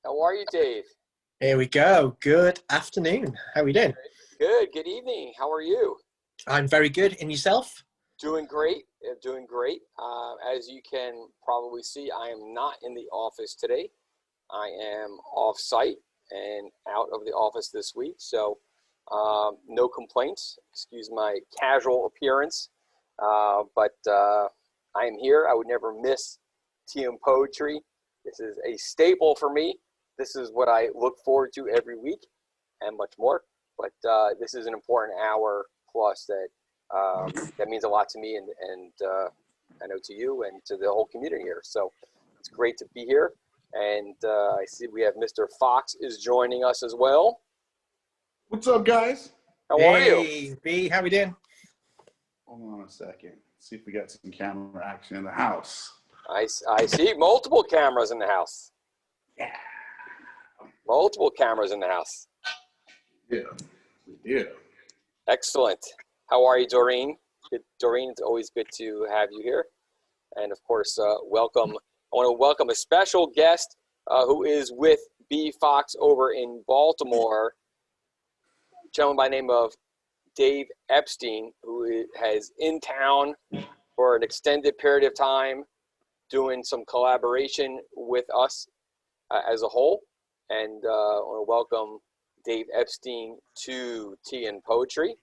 How are you, Dave? Here we go. Good afternoon. How are we doing? Good. Good evening. How are you? I'm very good. And yourself? Doing great. Doing great. As you can probably see, I am not in the office today. I am off-site and out of the office this week, so no complaints. Excuse my casual appearance, but I am here. I would never miss tea and poetry. This is a staple for me. This is what I look forward to every week and much more. But this is an important hour plus that means a lot to me and I know to you and to the whole community here. So it's great to be here. And I see we have Mr. Fox is joining us as well. What's up, guys? How are you? Hey, B, how we doing? Hold on a second. See if we got some camera action in the house. I see multiple cameras in the house. Yeah. Multiple cameras in the house. Yeah, we do. Excellent. How are you, Doreen? Good, Doreen, it's always good to have you here. And of course, welcome. I want to welcome a special guest who is with B. Fox over in Baltimore, a gentleman by the name of Dave Epstein, who has in town for an extended period of time, doing some collaboration with us as a whole. And I want to welcome Dave Epstein to Tea and Poetry.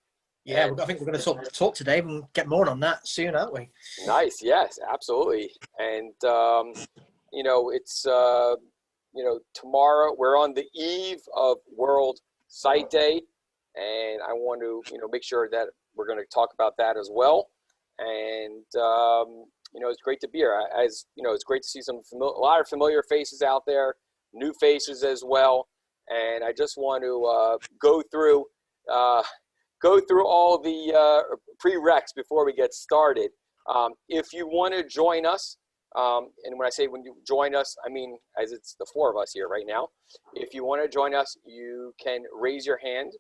Yeah, and I think we're going to talk today and get more on that soon, aren't we? Nice, yes, absolutely. And you know, it's you know, tomorrow we're on the eve of World Sight Day, and I want to make sure that we're going to talk about that as well. And you know, it's great to be here. As you know, it's great to see a lot of familiar faces out there, new faces as well. And I just want to go through all the prereqs before we get started. If you want to join us, and when I say when you join us, I mean as it's the four of us here right now. If you want to join us, you can raise your hand.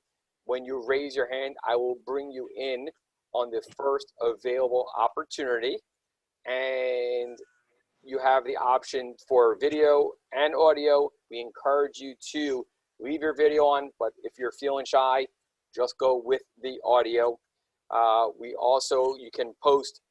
When you raise your hand, I will bring you in on the first available opportunity. And you have the option for video and audio. We encourage you to leave your video on, but if you're feeling shy, just go with the audio. You can post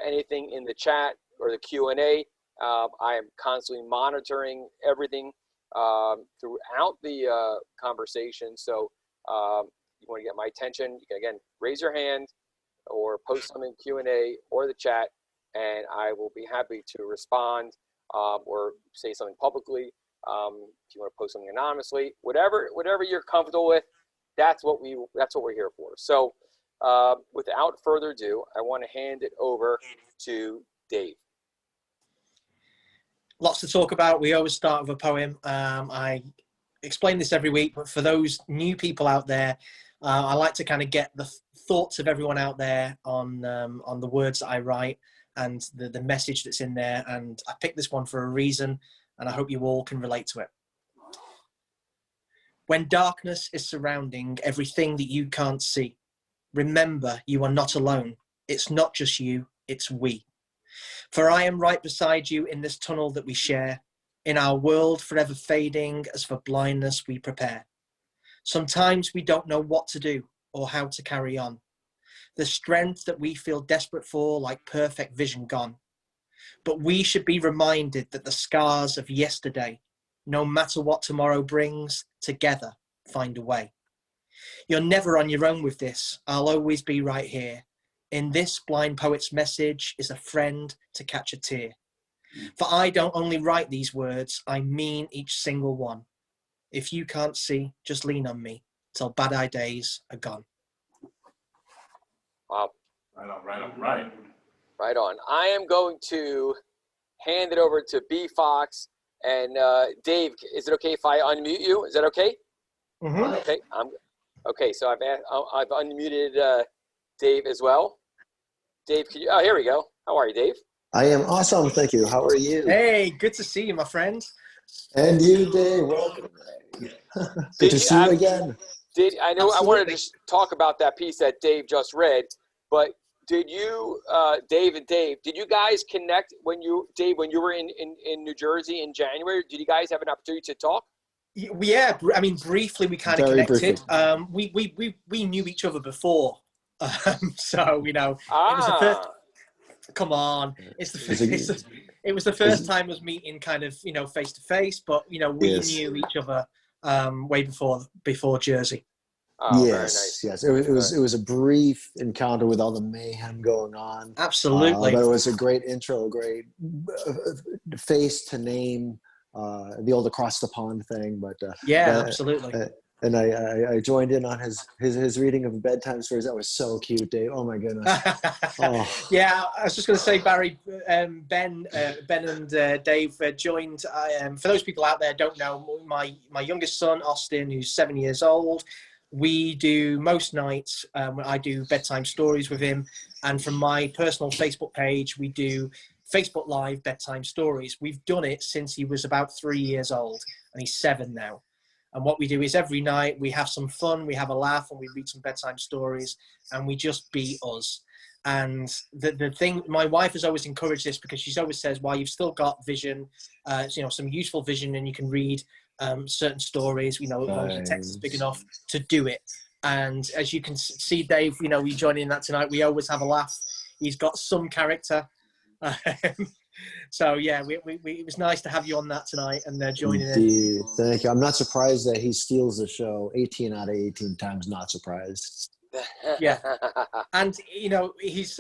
anything in the chat or the Q&A. I am constantly monitoring everything throughout the conversation. So you want to get my attention, you can again raise your hand or post something in Q&A or the chat, and I will be happy to respond or say something publicly. If you want to post something anonymously, whatever you're comfortable with, that's what we're here for. So without further ado, I want to hand it over to Dave. Lots to talk about. We always start with a poem. I explain this every week, but for those new people out there, I like to kind of get the thoughts of everyone out there on the words that I write and the message that's in there. And I picked this one for a reason, and I hope you all can relate to it. When darkness is surrounding everything that you can't see, remember you are not alone. It's not just you, it's we. For I am right beside you in this tunnel that we share, in our world forever fading as for blindness we prepare. Sometimes we don't know what to do or how to carry on. The strength that we feel desperate for, like perfect vision gone. But we should be reminded that the scars of yesterday, no matter what tomorrow brings, together find a way. You're never on your own with this. I'll always be right here. In this blind poet's message is a friend to catch a tear. For I don't only write these words, I mean each single one. If you can't see, just lean on me till bad-eye days are gone. Wow. Right on. I am going to hand it over to B. Fox. And Dave, is it okay if I unmute you? Is that okay? Mm-hmm. Okay. Okay. So I've unmuted Dave as well. Dave, oh, here we go. How are you, Dave? I am awesome, thank you. How are you? Hey, good to see you, my friend. And you, Dave, welcome. Good to see you again. I know. Absolutely. I wanted to talk about that piece that Dave just read, but did you, Dave, did you guys connect when you were in New Jersey in January? Did you guys have an opportunity to talk? Yeah, I mean, briefly we kind of Very connected. briefly. We knew each other before, so you know, it was the first. Ah, Come on, it was the first time us meeting, kind of, you know, face to face. But you know, we Yes. knew each other way before Jersey. oh, very Yes, nice. yes. It was a brief encounter with all the mayhem going on. Absolutely. But it was a great intro, a great face to name, the old across the pond thing. But Yeah, that, absolutely. and I joined in on his reading of bedtime stories. That was so cute, Dave. Oh my goodness. Oh, Yeah, I was just going to say, Barry, Ben and Dave joined. For those people out there who don't know, my youngest son, Austin, who's 7 years old, we do most nights, I do bedtime stories with him. And from my personal Facebook page, we do Facebook Live bedtime stories. We've done it since he was about 3 years old, and he's 7 now. And what we do is every night we have some fun, we have a laugh, and we read some bedtime stories, and we just be us. And the thing, my wife has always encouraged this, because she always says, while you've still got vision, you know, some useful vision, and you can read certain stories, you know, as long as the text is big enough to do it. And as you can see, Dave, you know, we join in that tonight. We always have a laugh. He's got some character. So yeah, it was nice to have you on that tonight and joining indeed. in. Thank you. I'm not surprised that he steals the show 18 out of 18 times. Not surprised. Yeah, and you know, he's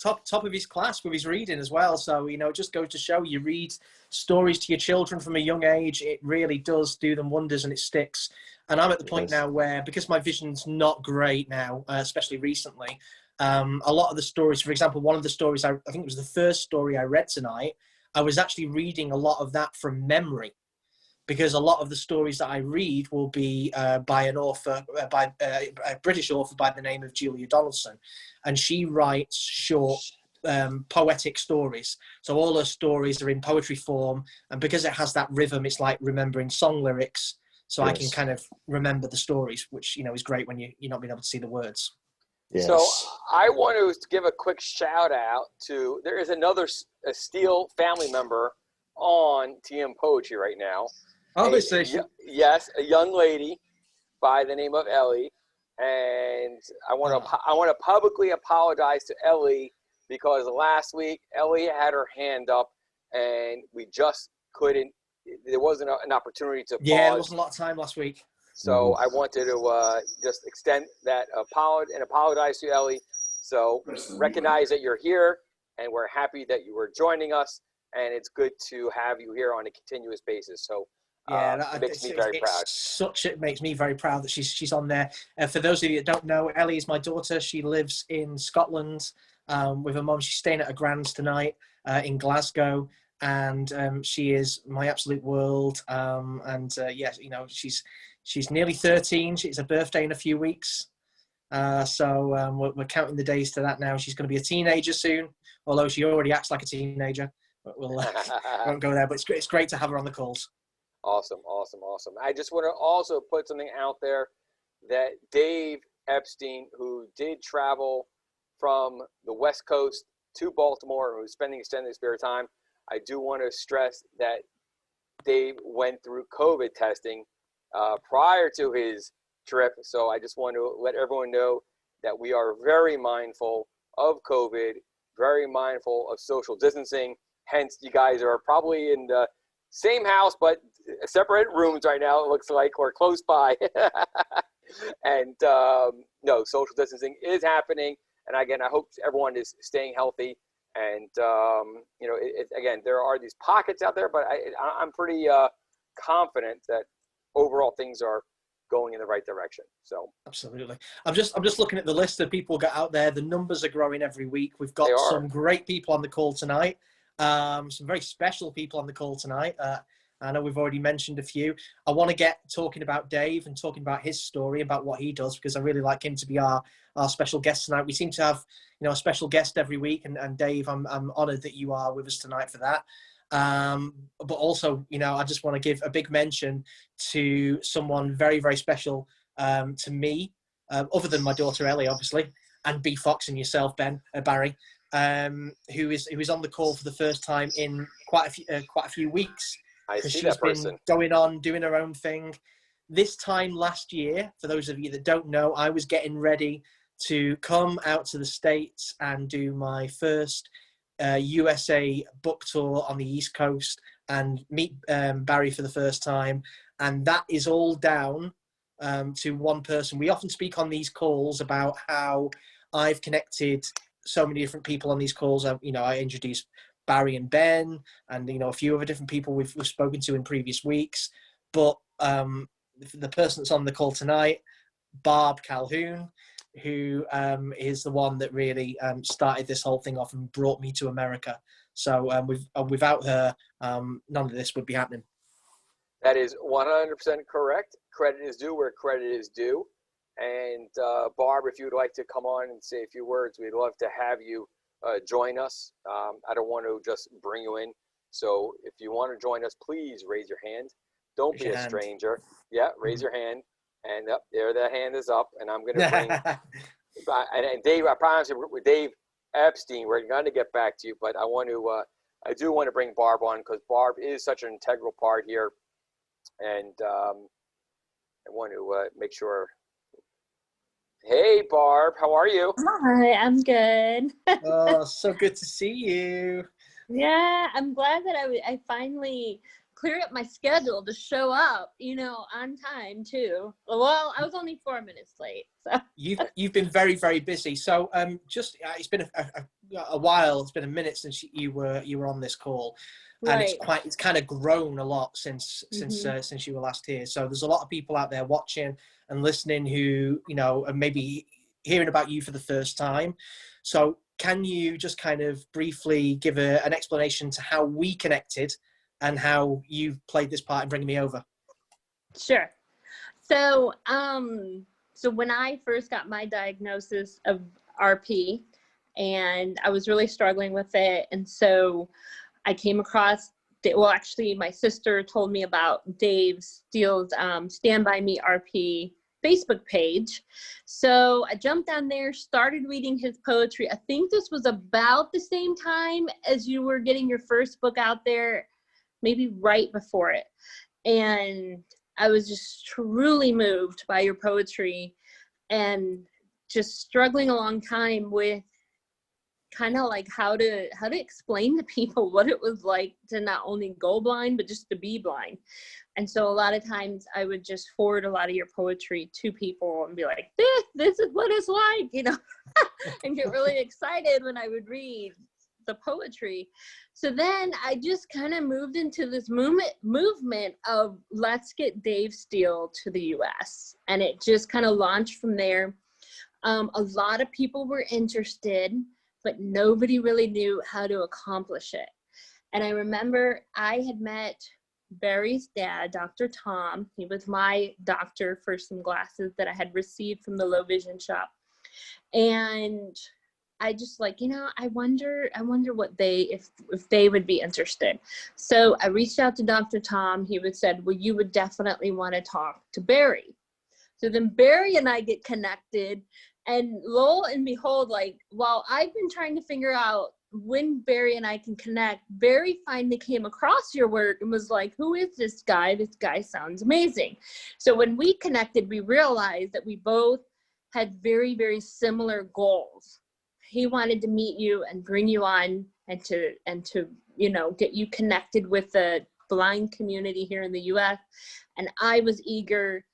top of his class with his reading as well. So you know, it just goes to show, you read stories to your children from a young age, it really does do them wonders, and it sticks. And I'm at the point now where, because my vision's not great now, especially recently, a lot of the stories, for example, one of the stories, I think it was the first story I read tonight, I was actually reading a lot of that from memory, because a lot of the stories that I read will be by an author, by a British author by the name of Julia Donaldson, and she writes short poetic stories. So all her stories are in poetry form, and because it has that rhythm, it's like remembering song lyrics. So I can kind of remember the stories, which, you know, is great when you're not being able to see the words. Yes. So I want to give a quick shout out to, there is another Steele family member on TM Poetry right now. Yes, a young lady by the name of Ellie, and I want to publicly apologize to Ellie, because last week Ellie had her hand up and we just couldn't. There wasn't an opportunity to pause. Yeah, there wasn't a lot of time last week. So I wanted to just extend that apology and apologize to Ellie. So recognize that you're here, and we're happy that you were joining us, and it's good to have you here on a continuous basis. So yeah, it makes me very proud. It makes me very proud that she's on there. For those of you that don't know, Ellie is my daughter. She lives in Scotland with her mum. She's staying at her grand's tonight in Glasgow, and she is my absolute world. Yes, you know, she's nearly 13. It's her birthday in a few weeks. So we're counting the days to that now. She's going to be a teenager soon, although she already acts like a teenager. But we'll won't go there. But it's great to have her on the calls. Awesome. I just want to also put something out there that Dave Epstein, who did travel from the West Coast to Baltimore, who's spending extended spare time, I do want to stress that Dave went through COVID testing prior to his trip. So I just want to let everyone know that we are very mindful of COVID, very mindful of social distancing. Hence, you guys are probably in the same house, but separate rooms right now, it looks like, or close by. And no, social distancing is happening. And again, I hope everyone is staying healthy. And, you know, again, there are these pockets out there, but I'm pretty confident that overall things are going in the right direction. So absolutely. I'm just looking at the list of people got out there. The numbers are growing every week. We've got some great people on the call tonight. Some very special people on the call tonight. I know we've already mentioned a few. I want to get talking about Dave and talking about his story, about what he does, because I really like him to be our special guest tonight. We seem to have, you know, a special guest every week, and Dave, I'm honored that you are with us tonight for that. But also, you know, I just want to give a big mention to someone very, very special to me, other than my daughter Ellie, obviously, and B Fox and yourself, Barry, who is on the call for the first time in quite a few weeks. I because see she's that person. been going on doing her own thing. This time last year, for those of you that don't know, I was getting ready to come out to the States and do my first USA book tour on the East Coast and meet Barry for the first time. And that is all down to one person. We often speak on these calls about how I've connected so many different people on these calls. I introduced Barry and Ben, and a few other different people we've spoken to in previous weeks. But the person that's on the call tonight, Barb Calhoun, who is the one that really started this whole thing off and brought me to America. So without her, none of this would be happening. That is 100% correct. Credit is due where credit is due. And Barb, if you would like to come on and say a few words, we'd love to have you join us. I don't want to just bring you in. So if you want to join us, please raise your hand. Don't be a stranger. Yeah, raise your hand. And up there, that hand is up. And I'm going to bring, and Dave, I promise you, with Dave Epstein, we're going to get back to you. But I do want to bring Barb on because Barb is such an integral part here. And I want to make sure. Hey, Barb, how are you? Hi, I'm good. Oh, so good to see you. Yeah, I'm glad that I finally cleared up my schedule to show up, on time too. Well, I was only 4 minutes late. So You've been very, very busy. So it's been a while. It's been a minute since you were on this call, and right. it's kind of grown a lot since you were last here. So there's a lot of people out there watching and listening who are maybe hearing about you for the first time. So can you just kind of briefly give an explanation to how we connected and how you've played this part in bringing me over? Sure. So when I first got my diagnosis of RP, and I was really struggling with it, and so I came across, actually my sister told me about Dave Steele's Stand By Me RP Facebook page. So I jumped on there, started reading his poetry. I think this was about the same time as you were getting your first book out there, maybe right before it. And I was just truly moved by your poetry and just struggling a long time with kind of like how to explain to people what it was like to not only go blind, but just to be blind. And so a lot of times I would just forward a lot of your poetry to people and be like, this is what it's like, and get really excited when I would read the poetry. So then I just kind of moved into this movement of let's get Dave Steele to the US. And it just kind of launched from there. A lot of people were interested, but nobody really knew how to accomplish it. And I remember I had met Barry's dad, Dr. Tom. He was my doctor for some glasses that I had received from the low vision shop. And I just I wonder what if they would be interested. So I reached out to Dr. Tom. He said, well, you would definitely want to talk to Barry. So then Barry and I get connected, and lo and behold, while I've been trying to figure out when Barry and I can connect, Barry finally came across your work and was like, who is this guy? This guy sounds amazing. So when we connected, we realized that we both had very, very similar goals. He wanted to meet you and bring you on and to get you connected with the blind community here in the US. And I was eager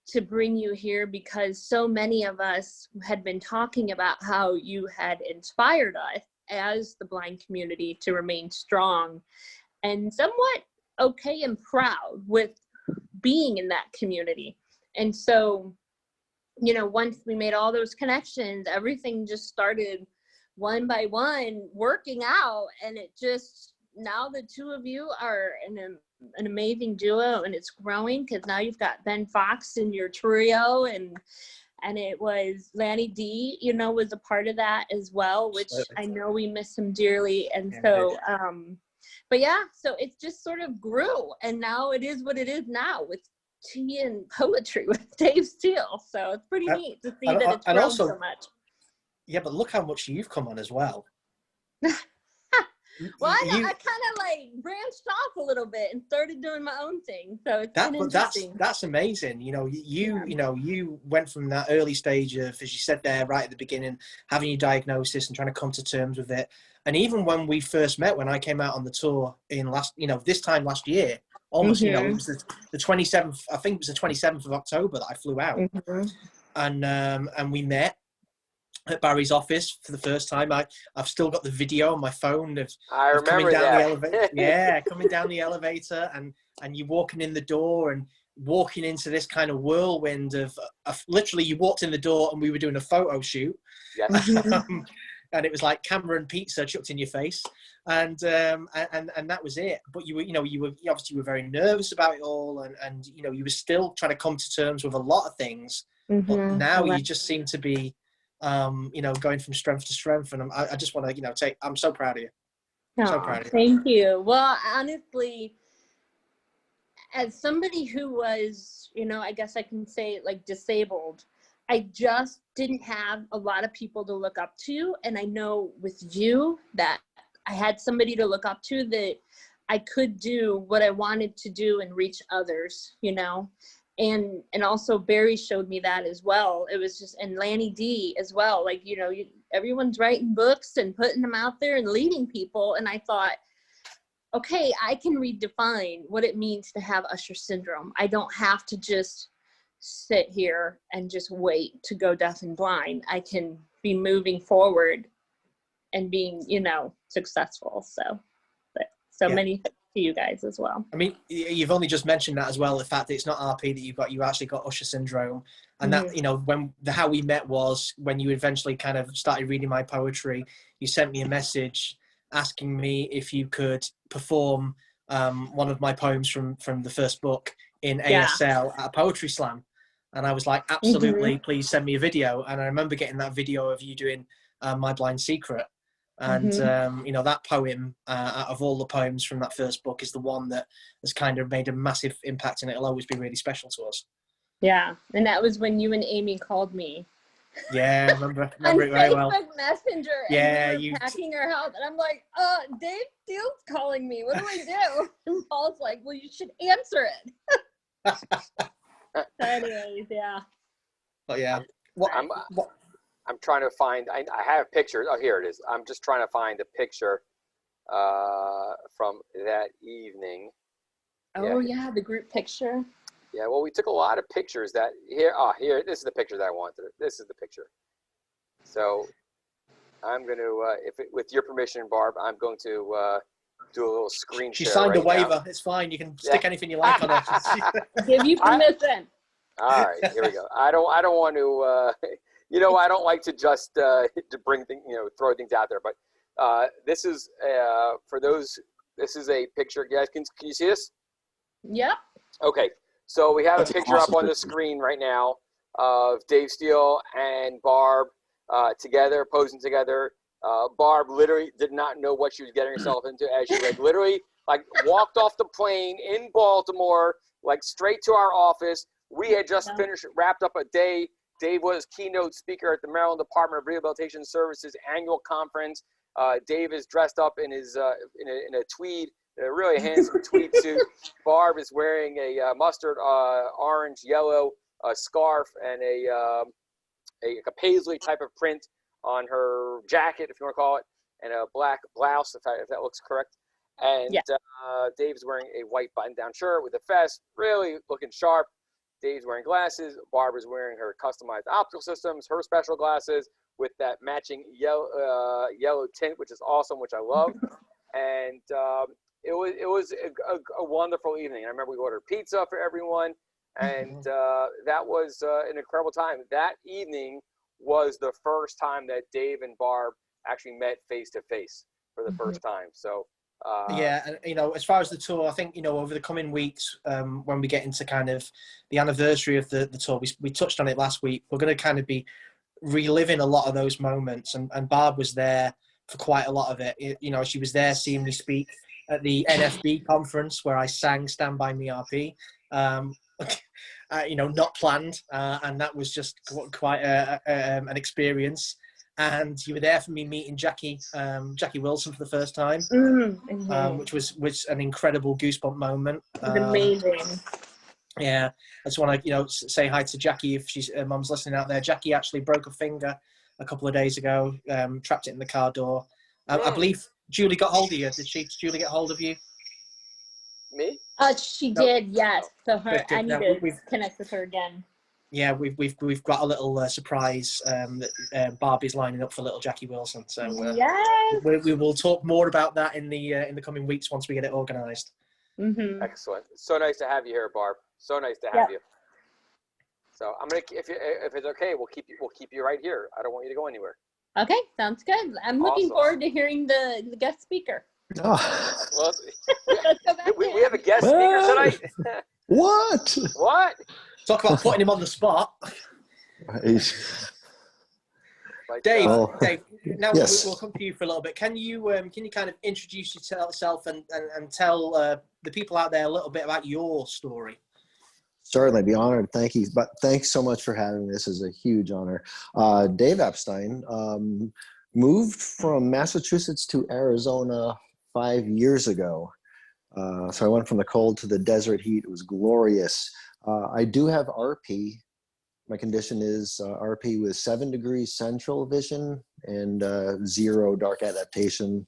to bring you here because so many of us had been talking about how you had inspired us as the blind community to remain strong and somewhat okay and proud with being in that community. And so, once we made all those connections, everything just started one by one working out. And it just, now the two of you are an amazing duo, and it's growing because now you've got Ben Fox in your trio, and it was Lanny D, was a part of that as well, which I know we miss him dearly. And so, but yeah, so it just sort of grew, and now it is what it is now with tea and poetry with Dave Steele. So it's pretty neat to see that it's grown so much. Yeah, but look how much you've come on as well. Well, I you kind of like branched off a little bit and started doing my own thing. So it's been but interesting. that's amazing. You went from that early stage of, as you said there right at the beginning, having your diagnosis and trying to come to terms with it. And even when we first met, when I came out on the tour in this time last year, almost, it was the 27th, I think it was the 27th of October that I flew out. And we met at Barry's office for the first time. I've still got the video on my phone of coming down the elevator. Yeah, coming down the elevator and you walking in the door and walking into this kind of whirlwind of literally you walked in the door and we were doing a photo shoot. Yes. And it was like camera and pizza chucked in your face, and that was it. But you obviously were very nervous about it all, and you were still trying to come to terms with a lot of things. But now you just seem to be going from strength to strength, and I just want to I'm so proud of you. So proud of you. Thank you. Well, honestly, as somebody who was, I guess I can say like disabled, I just didn't have a lot of people to look up to. And I know with you that I had somebody to look up to, that I could do what I wanted to do and reach others, and also Barry showed me that as well. It was just, and Lanny D as well. Like, everyone's writing books and putting them out there and leading people. And I thought, okay, I can redefine what it means to have Usher syndrome. I don't have to just sit here and just wait to go deaf and blind. I can be moving forward and being, successful. So many thanks to you guys as well. I mean, you've only just mentioned that as well, the fact that it's not RP that you actually got Usher syndrome. And that, how we met was when you eventually kind of started reading my poetry. You sent me a message asking me if you could perform one of my poems from the first book in ASL at a poetry slam. And I was like, absolutely, please send me a video. And I remember getting that video of you doing My Blind Secret. And, that poem, out of all the poems from that first book, is the one that has kind of made a massive impact, and it'll always be really special to us. Yeah. And that was when you and Amy called me. Yeah, I remember it very well. Facebook Messenger. Yeah, and we were packing our house, and I'm like, Dave Steele's calling me. What do I do? And Paul's like, well, you should answer it. So anyways, yeah. But yeah, I'm trying to find. I have pictures. Oh, here it is. I'm just trying to find a picture from that evening. Oh yeah, the group picture. Yeah, well, we took a lot of pictures. Here. This is the picture that I wanted. This is the picture. So I'm going to, with your permission, Barb, I'm going to do a little screen share. She signed a waiver. Now. It's fine. You can stick anything you like on it. Give you permission. All right, here we go. I don't want to, I don't like to just to bring things, throw things out there. But this is for those. This is a picture. You guys, can you see this? Yep. Okay. So we have a picture up on the screen right now of Dave Steele and Barb together, posing together. Barb literally did not know what she was getting herself into as she literally walked off the plane in Baltimore, straight to our office. We had just wrapped up a day. Dave was keynote speaker at the Maryland Department of Rehabilitation Services annual conference. Dave is dressed up in his in a tweed, a really handsome tweed suit. Barb is wearing a mustard orange yellow scarf and a paisley type of print on her jacket, if you want to call it, and a black blouse, if that looks correct. And Dave's wearing a white button-down shirt with a vest, really looking sharp. Dave's wearing glasses. Barbara's wearing her customized optical systems, her special glasses with that matching yellow tint, which is awesome, which I love. And it was a wonderful evening. I remember we ordered pizza for everyone, and that was an incredible time. That evening was the first time that Dave and Barb actually met face to face for the first time. So. Yeah, and as far as the tour, I think over the coming weeks, when we get into kind of the anniversary of the tour, we touched on it last week. We're going to kind of be reliving a lot of those moments, and Barb was there for quite a lot of it. She was there seeing me speak at the NFB conference where I sang "Stand By Me RP," not planned, and that was just quite an experience. and you were there for me meeting Jackie Wilson for the first time, which was an incredible goosebump moment. Amazing. Yeah, I just want to say hi to Jackie if she's mum's listening out there. Jackie actually broke a finger a couple of days ago, trapped it in the car door. I believe Julie got hold of you. Did Julie get hold of you? Me? She did, yes. So Good. I need to connect with her again. Yeah, we've got a little surprise that Barbie's lining up for little Jackie Wilson. So yes, we will talk more about that in the coming weeks once we get it organised. Mm-hmm. Excellent. So nice to have you here, Barb. So nice to have you. So I'm gonna, if it's okay, we'll keep you right here. I don't want you to go anywhere. Okay, sounds good. I'm looking forward to hearing the guest speaker. Oh. Well, Let's go back we have a guest speaker tonight. What? What? Talk about putting him on the spot. Like, Dave, now yes. we'll come to you for a little bit. Can you kind of introduce yourself and tell the people out there a little bit about your story? Certainly, be honored. Thank you. But thanks so much for having me. This is a huge honor. Dave Epstein moved from Massachusetts to Arizona 5 years ago. So I went from the cold to the desert heat. It was glorious. I do have RP. My condition is RP with 7 degrees central vision and 0 dark adaptation.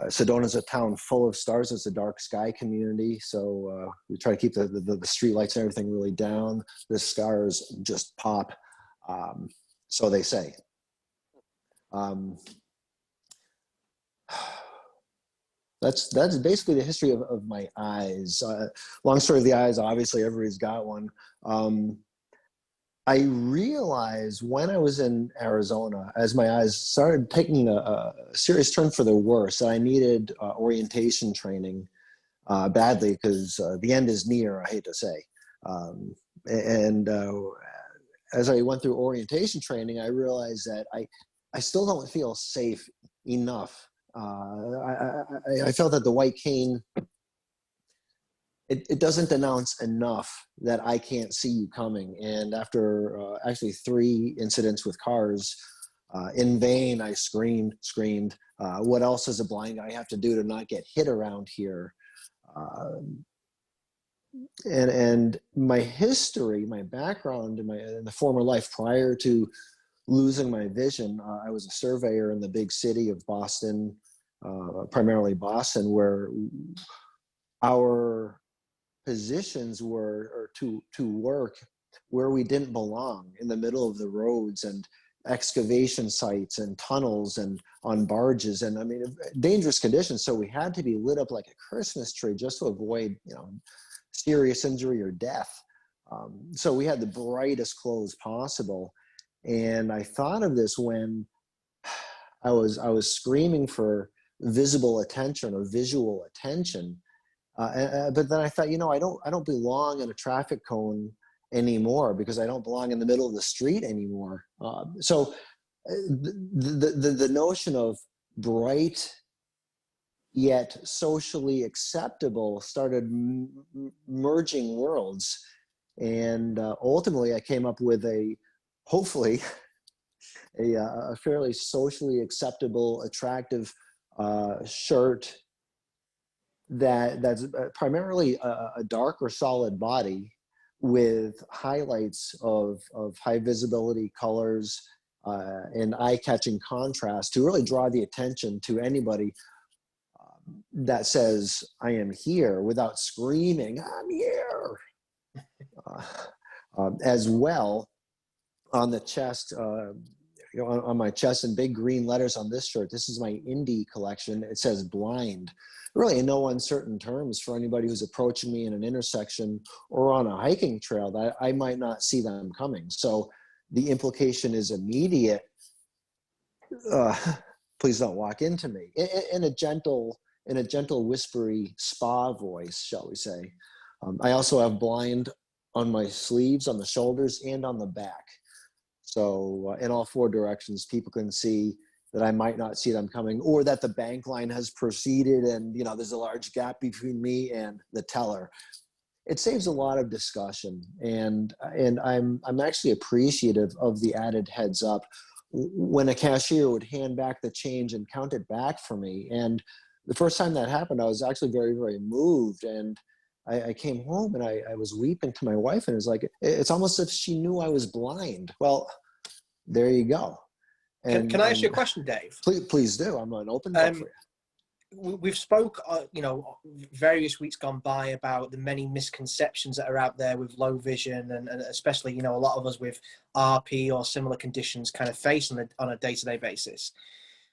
Sedona is a town full of stars. It's a dark sky community. So we try to keep the street lights and everything really down. The stars just pop. So they say. That's basically the history of my eyes. Long story of the eyes, obviously everybody's got one. I realized when I was in Arizona, as my eyes started taking a serious turn for the worse, that I needed orientation training badly because the end is near, I hate to say. As I went through orientation training, I realized that I still don't feel safe enough. I felt that the white cane, it doesn't announce enough that I can't see you coming. And after actually 3 incidents with cars, in vain, I screamed. What else does a blind guy have to do to not get hit around here? And my history, my background in the former life prior to losing my vision, I was a surveyor in the big city of Boston, primarily Boston, where our positions were to work where we didn't belong, in the middle of the roads and excavation sites and tunnels and on barges, and I mean dangerous conditions. So we had to be lit up like a Christmas tree just to avoid serious injury or death. So we had the brightest clothes possible, and I thought of this when I was screaming for visible attention or visual attention. But then I thought, I don't belong in a traffic cone anymore because I don't belong in the middle of the street anymore. So the notion of bright yet socially acceptable started merging worlds. And ultimately I came up with hopefully a fairly socially acceptable, attractive shirt that's primarily a dark or solid body with highlights of high visibility colors and eye-catching contrast to really draw the attention to anybody that says, I am here, without screaming, I'm here. As well, on the chest, on my chest in big green letters on this shirt, this is my indie collection. It says blind, really in no uncertain terms for anybody who's approaching me in an intersection or on a hiking trail that I might not see them coming. So the implication is immediate. Please don't walk into me, in a gentle whispery spa voice, shall we say. I also have blind on my sleeves, on the shoulders, and on the back. So in all 4 directions, people can see that I might not see them coming, or that the bank line has proceeded and there's a large gap between me and the teller. It saves a lot of discussion, and I'm actually appreciative of the added heads up. when a cashier would hand back the change and count it back for me. And the first time that happened, I was actually very, very moved. And I came home and I was weeping to my wife, and it was like, it's almost as if she knew I was blind. Well, there you go. And can I ask you a question, Dave? Please do. I'm an open book for you. We've spoke, various weeks gone by about the many misconceptions that are out there with low vision, and especially, a lot of us with RP or similar conditions kind of face on a day-to-day basis.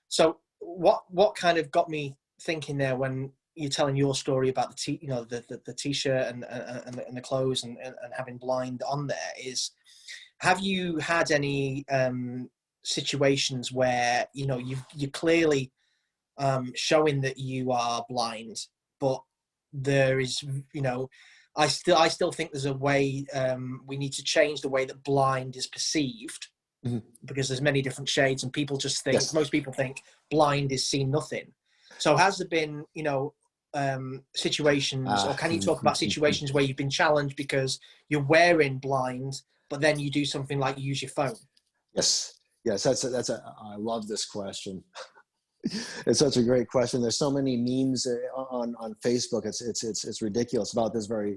So what kind of got me thinking there when you're telling your story about the t-shirt and the clothes and having blind on there is, have you had any situations where you're clearly showing that you are blind, but there is I still think there's a way we need to change the way that blind is perceived, because there's many different shades, and people just think, most people think blind is seeing nothing. So has there been situations, or can you talk about situations where you've been challenged because you're wearing blind, but then you do something like use your phone? Yes, I love this question. It's such a great question. There's so many memes on Facebook. It's ridiculous about this very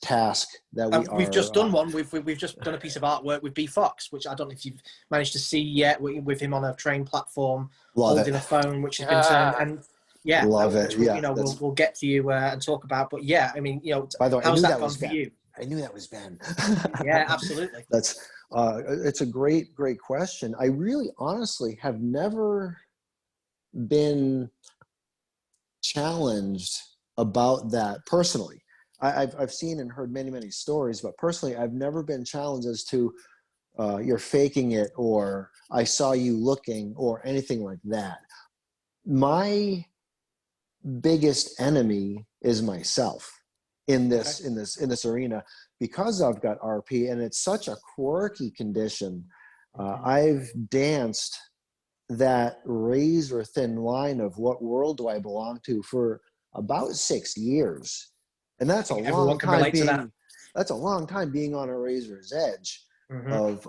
task that we've just done one. We've just done a piece of artwork with B Fox, which I don't know if you've managed to see yet, with him on a train platform holding a phone, which has been turned. And yeah, love it. Yeah, we'll get to you and talk about. But yeah, I mean, by the way, how's that gone for you? I knew that was Ben. Yeah, absolutely. That's it's a great question. I really, honestly, have never been challenged about that personally. I've seen and heard many stories, but personally, I've never been challenged as to you're faking it, or I saw you looking, or anything like that. My biggest enemy is myself in this arena, because I've got RP, and it's such a quirky condition. I've danced that razor thin line of what world do I belong to for about 6 years, and that's a long time being. That's a long time being on a razor's edge of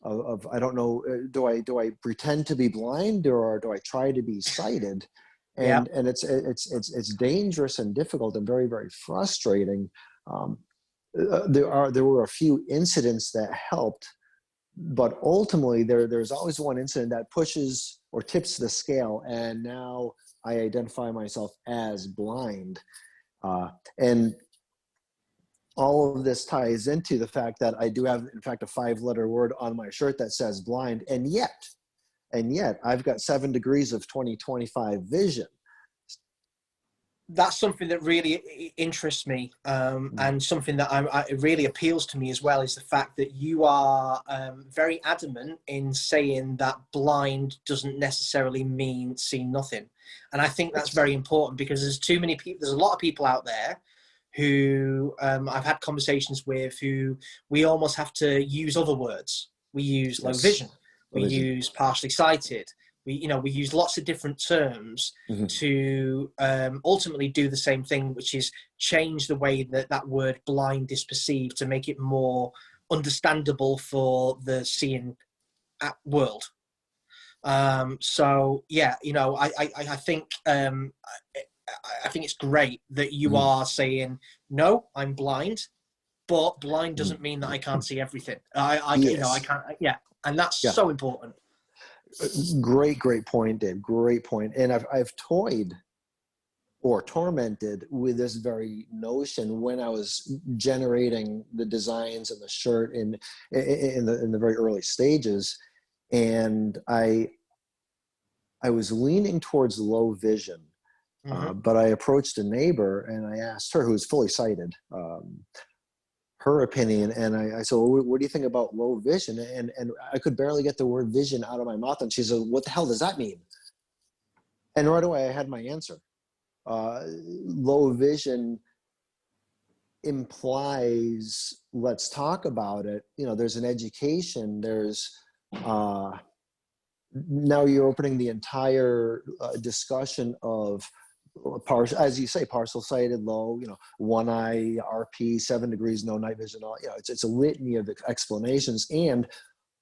I don't know. Do I pretend to be blind, or do I try to be sighted? And it's dangerous and difficult and very, very frustrating. There were a few incidents that helped, but ultimately there's always one incident that pushes or tips the scale, and now I identify myself as blind. And all of this ties into the fact that I do have, in fact, a 5-letter word on my shirt that says blind, and yet I've got 7 degrees of 20/25 vision. That's something that really interests me, and something that it really appeals to me as well, is the fact that you are very adamant in saying that blind doesn't necessarily mean see nothing. And I think that's very important, because there's too many people, there's a lot of people out there who I've had conversations with, who we almost have to use other words. We use low vision, we use partially sighted, we use lots of different terms to ultimately do the same thing, which is change the way that word blind is perceived, to make it more understandable for the seeing world. So yeah, I think it's great that you are saying, no, I'm blind, but blind doesn't mean that I can't see everything. I can't. Yeah, and that's so important. Great point, Dave. Great point. And I've toyed or tormented with this very notion when I was generating the designs and the shirt in the very early stages, and I was leaning towards low vision, but I approached a neighbor and I asked her, who was fully sighted, her opinion, and I said, well, what do you think about low vision? And I could barely get the word vision out of my mouth, and she said, what the hell does that mean? And right away I had my answer. Low vision implies, let's talk about it. There's an education, there's now you're opening the entire discussion of partial, as you say, partial sighted, low, one eye, RP, 7 degrees, no night vision. It's a litany of explanations, and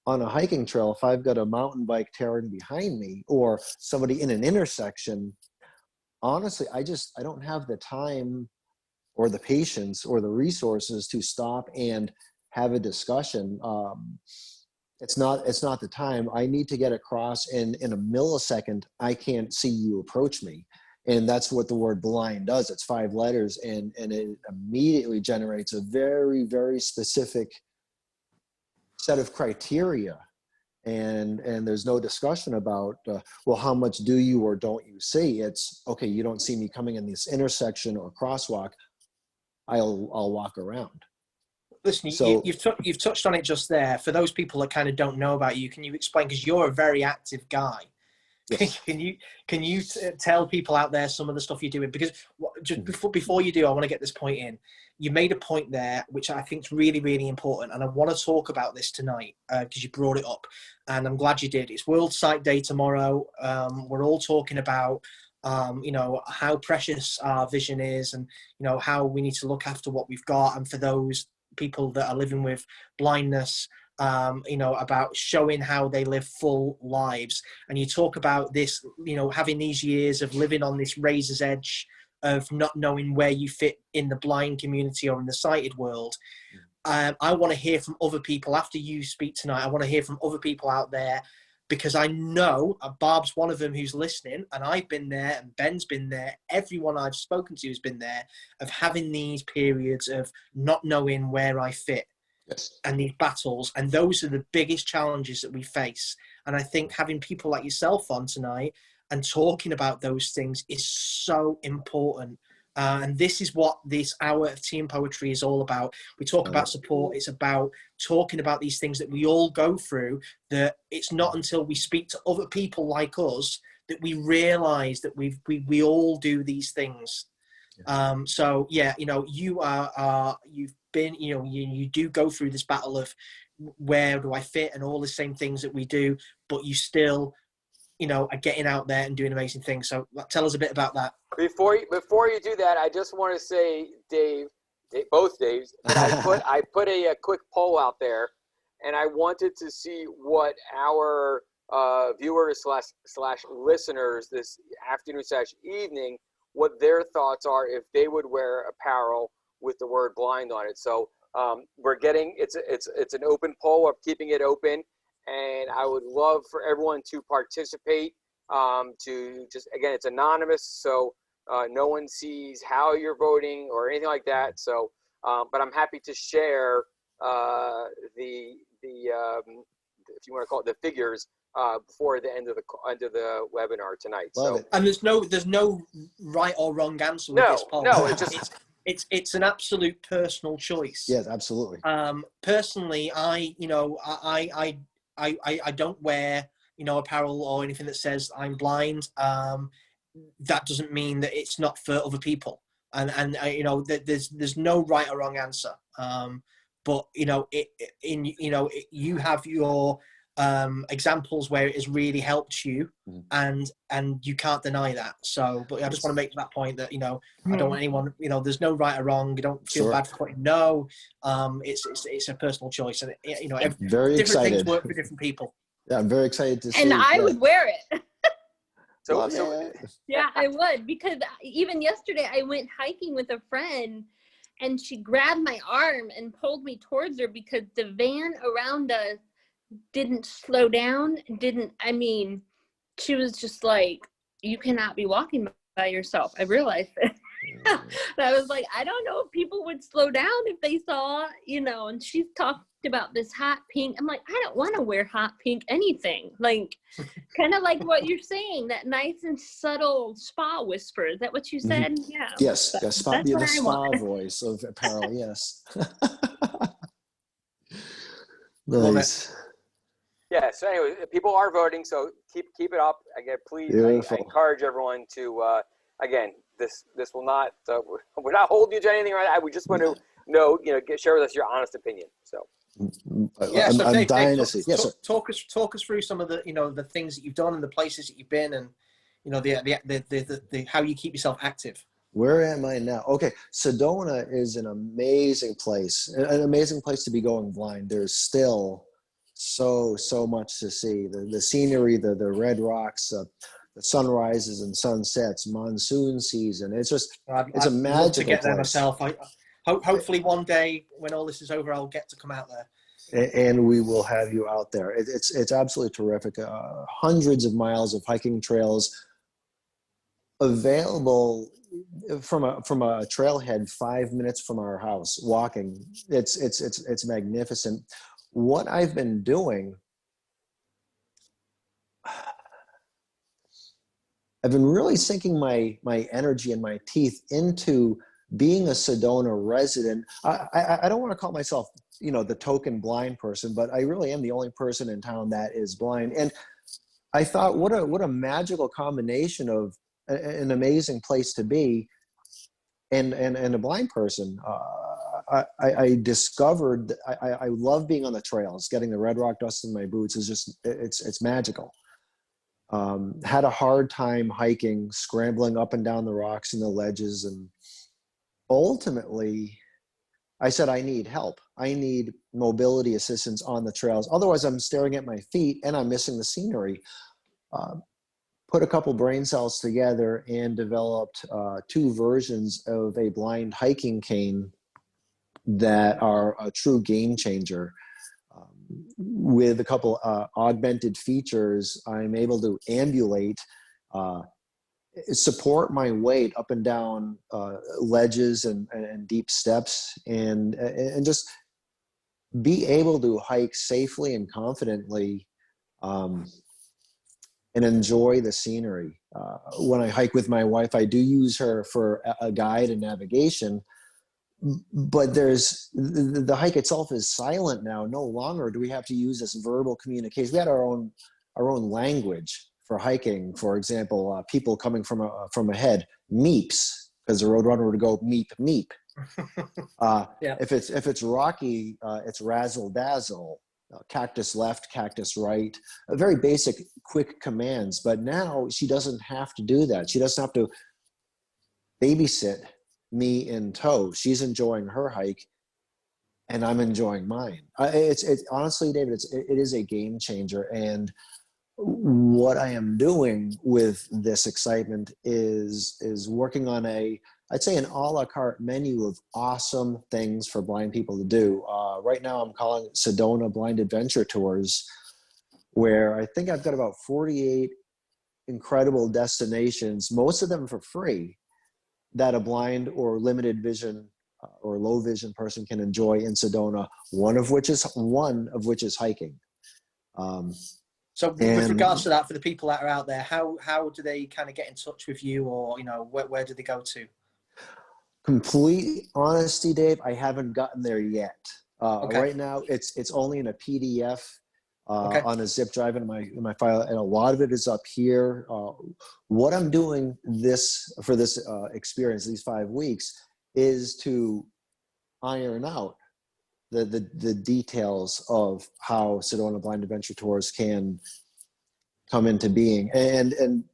on a hiking trail, if I've got a mountain bike tearing behind me or somebody in an intersection, honestly, I don't have the time or the patience or the resources to stop and have a discussion. It's not the time. I need to get across in a millisecond. I can't see you approach me. And that's what the word blind does. It's 5 letters, and it immediately generates a very, very specific set of criteria. And there's no discussion about, well, how much do you or don't you see? It's, okay, you don't see me coming in this intersection or crosswalk, I'll walk around. Listen, So, you've touched on it just there. For those people that kind of don't know about you, can you explain, because you're a very active guy. yes. Can you tell people out there some of the stuff you're doing? Because just before you do, I want to get this point in. You made a point there, which I think is really, really important. And I want to talk about this tonight because you brought it up. And I'm glad you did. It's World Sight Day tomorrow. We're all talking about, how precious our vision is, and, how we need to look after what we've got. And for those people that are living with blindness, about showing how they live full lives. And you talk about this, having these years of living on this razor's edge of not knowing where you fit in the blind community or in the sighted world. I want to hear from other people after you speak tonight. I want to hear from other people out there, because I know Barb's one of them who's listening, and I've been there, and Ben's been there. Everyone I've spoken to has been there, of having these periods of not knowing where I fit. Yes. And these battles, and those are the biggest challenges that we face. And I think having people like yourself on tonight and talking about those things is so important. And this is what this hour of Tea and Poetry is all about. We talk about support. It's about talking about these things that we all go through, that it's not until we speak to other people like us that we realize that we all do these things. So yeah, you've been, you do go through this battle of where do I fit and all the same things that we do, but you still, are getting out there and doing amazing things. So tell us a bit about that. Before you do that, I just want to say, Dave, both Daves, that I put a quick poll out there, and I wanted to see what our viewers slash listeners this afternoon / evening, what their thoughts are if they would wear apparel with the word blind on it. So we're getting, it's an open poll. I'm keeping it open, and I would love for everyone to participate. To just, again, it's anonymous, so no one sees how you're voting or anything like that. So, but I'm happy to share the if you want to call it the figures before the end of the webinar tonight. Love so it. And there's no right or wrong answer with this poll. No, it's an absolute personal choice. Yes, absolutely. Personally, I don't wear, apparel or anything that says I'm blind. That doesn't mean that it's not for other people. And there's no right or wrong answer. But you have your examples where it has really helped you, and you can't deny that. So, but I just want to make that point that, I don't want anyone, there's no right or wrong. You don't feel bad for putting no. It's a personal choice, and very different excited. things work for different people. Yeah, I'm very excited to see. And I would wear it. Yeah, I would, because even yesterday I went hiking with a friend, and she grabbed my arm and pulled me towards her because the van around us didn't slow down. She was just like, you cannot be walking by yourself. I realized it. And I was like, I don't know if people would slow down if they saw, and she's talked about this hot pink. I'm like, I don't want to wear hot pink anything. Like, kind of like what you're saying, that nice and subtle spa whisper. Is that what you said? Mm-hmm. Yeah. Yes, the spa want. voice of apparel, yes. Nice. Yeah, so anyway, people are voting, so keep it up. Again, please, I encourage everyone to, again, this will not, we're not holding you to anything right now. We just want to know, share with us your honest opinion. So. Yeah, so I'm Dave, dying to see. Yes, talk us through some of the, the things that you've done and the places that you've been, and, the how you keep yourself active. Where am I now? Okay, Sedona is an amazing place to be going blind. There's still so much to see. The scenery, the red rocks, the sunrises and sunsets, monsoon season. It's just, it's a magical love to get there place. myself. Hopefully one day when all this is over, I'll get to come out there. And we will have you out there. It's absolutely terrific. Hundreds of miles of hiking trails available from a trailhead 5 minutes from our house. Walking, it's magnificent. What I've been doing, I've been really sinking my energy and my teeth into being a Sedona resident. I don't want to call myself, the token blind person, but I really am the only person in town that is blind. And I thought, what a magical combination of an amazing place to be and a blind person. I discovered I love being on the trails. Getting the red rock dust in my boots is just, it's magical. Had a hard time hiking, scrambling up and down the rocks and the ledges, and ultimately I said, I need help. I need mobility assistance on the trails. Otherwise I'm staring at my feet and I'm missing the scenery. Put a couple brain cells together and developed 2 versions of a blind hiking cane that are a true game changer. With a couple augmented features, I'm able to ambulate, support my weight up and down ledges and deep steps, and just be able to hike safely and confidently, and enjoy the scenery. When I hike with my wife, I do use her for a guide and navigation, but the hike itself is silent now. No longer do we have to use this verbal communication. We had our own language for hiking. For example, people coming from ahead, meeps, because the roadrunner would go meep, meep. Yeah. If it's rocky, it's razzle dazzle. Cactus left, cactus right, very basic, quick commands. But now she doesn't have to do that. She doesn't have to babysit me in tow. She's enjoying her hike, and I'm enjoying mine. It's honestly, David, it is a game changer. And what I am doing with this excitement is working on I'd say an a la carte menu of awesome things for blind people to do. Right now I'm calling it Sedona Blind Adventure Tours, where I think I've got about 48 incredible destinations, most of them for free, that a blind or limited vision or low vision person can enjoy in Sedona, one of which is hiking. So with regards to that, for the people that are out there, how do they kind of get in touch with you, or where do they go to? Complete honesty, Dave, I haven't gotten there yet. Okay. Right now, it's only in a PDF Okay. on a zip drive in my file, and a lot of it is up here. What I'm doing for this experience, these 5 weeks, is to iron out the details of how Sedona Blind Adventure Tours can come into being, and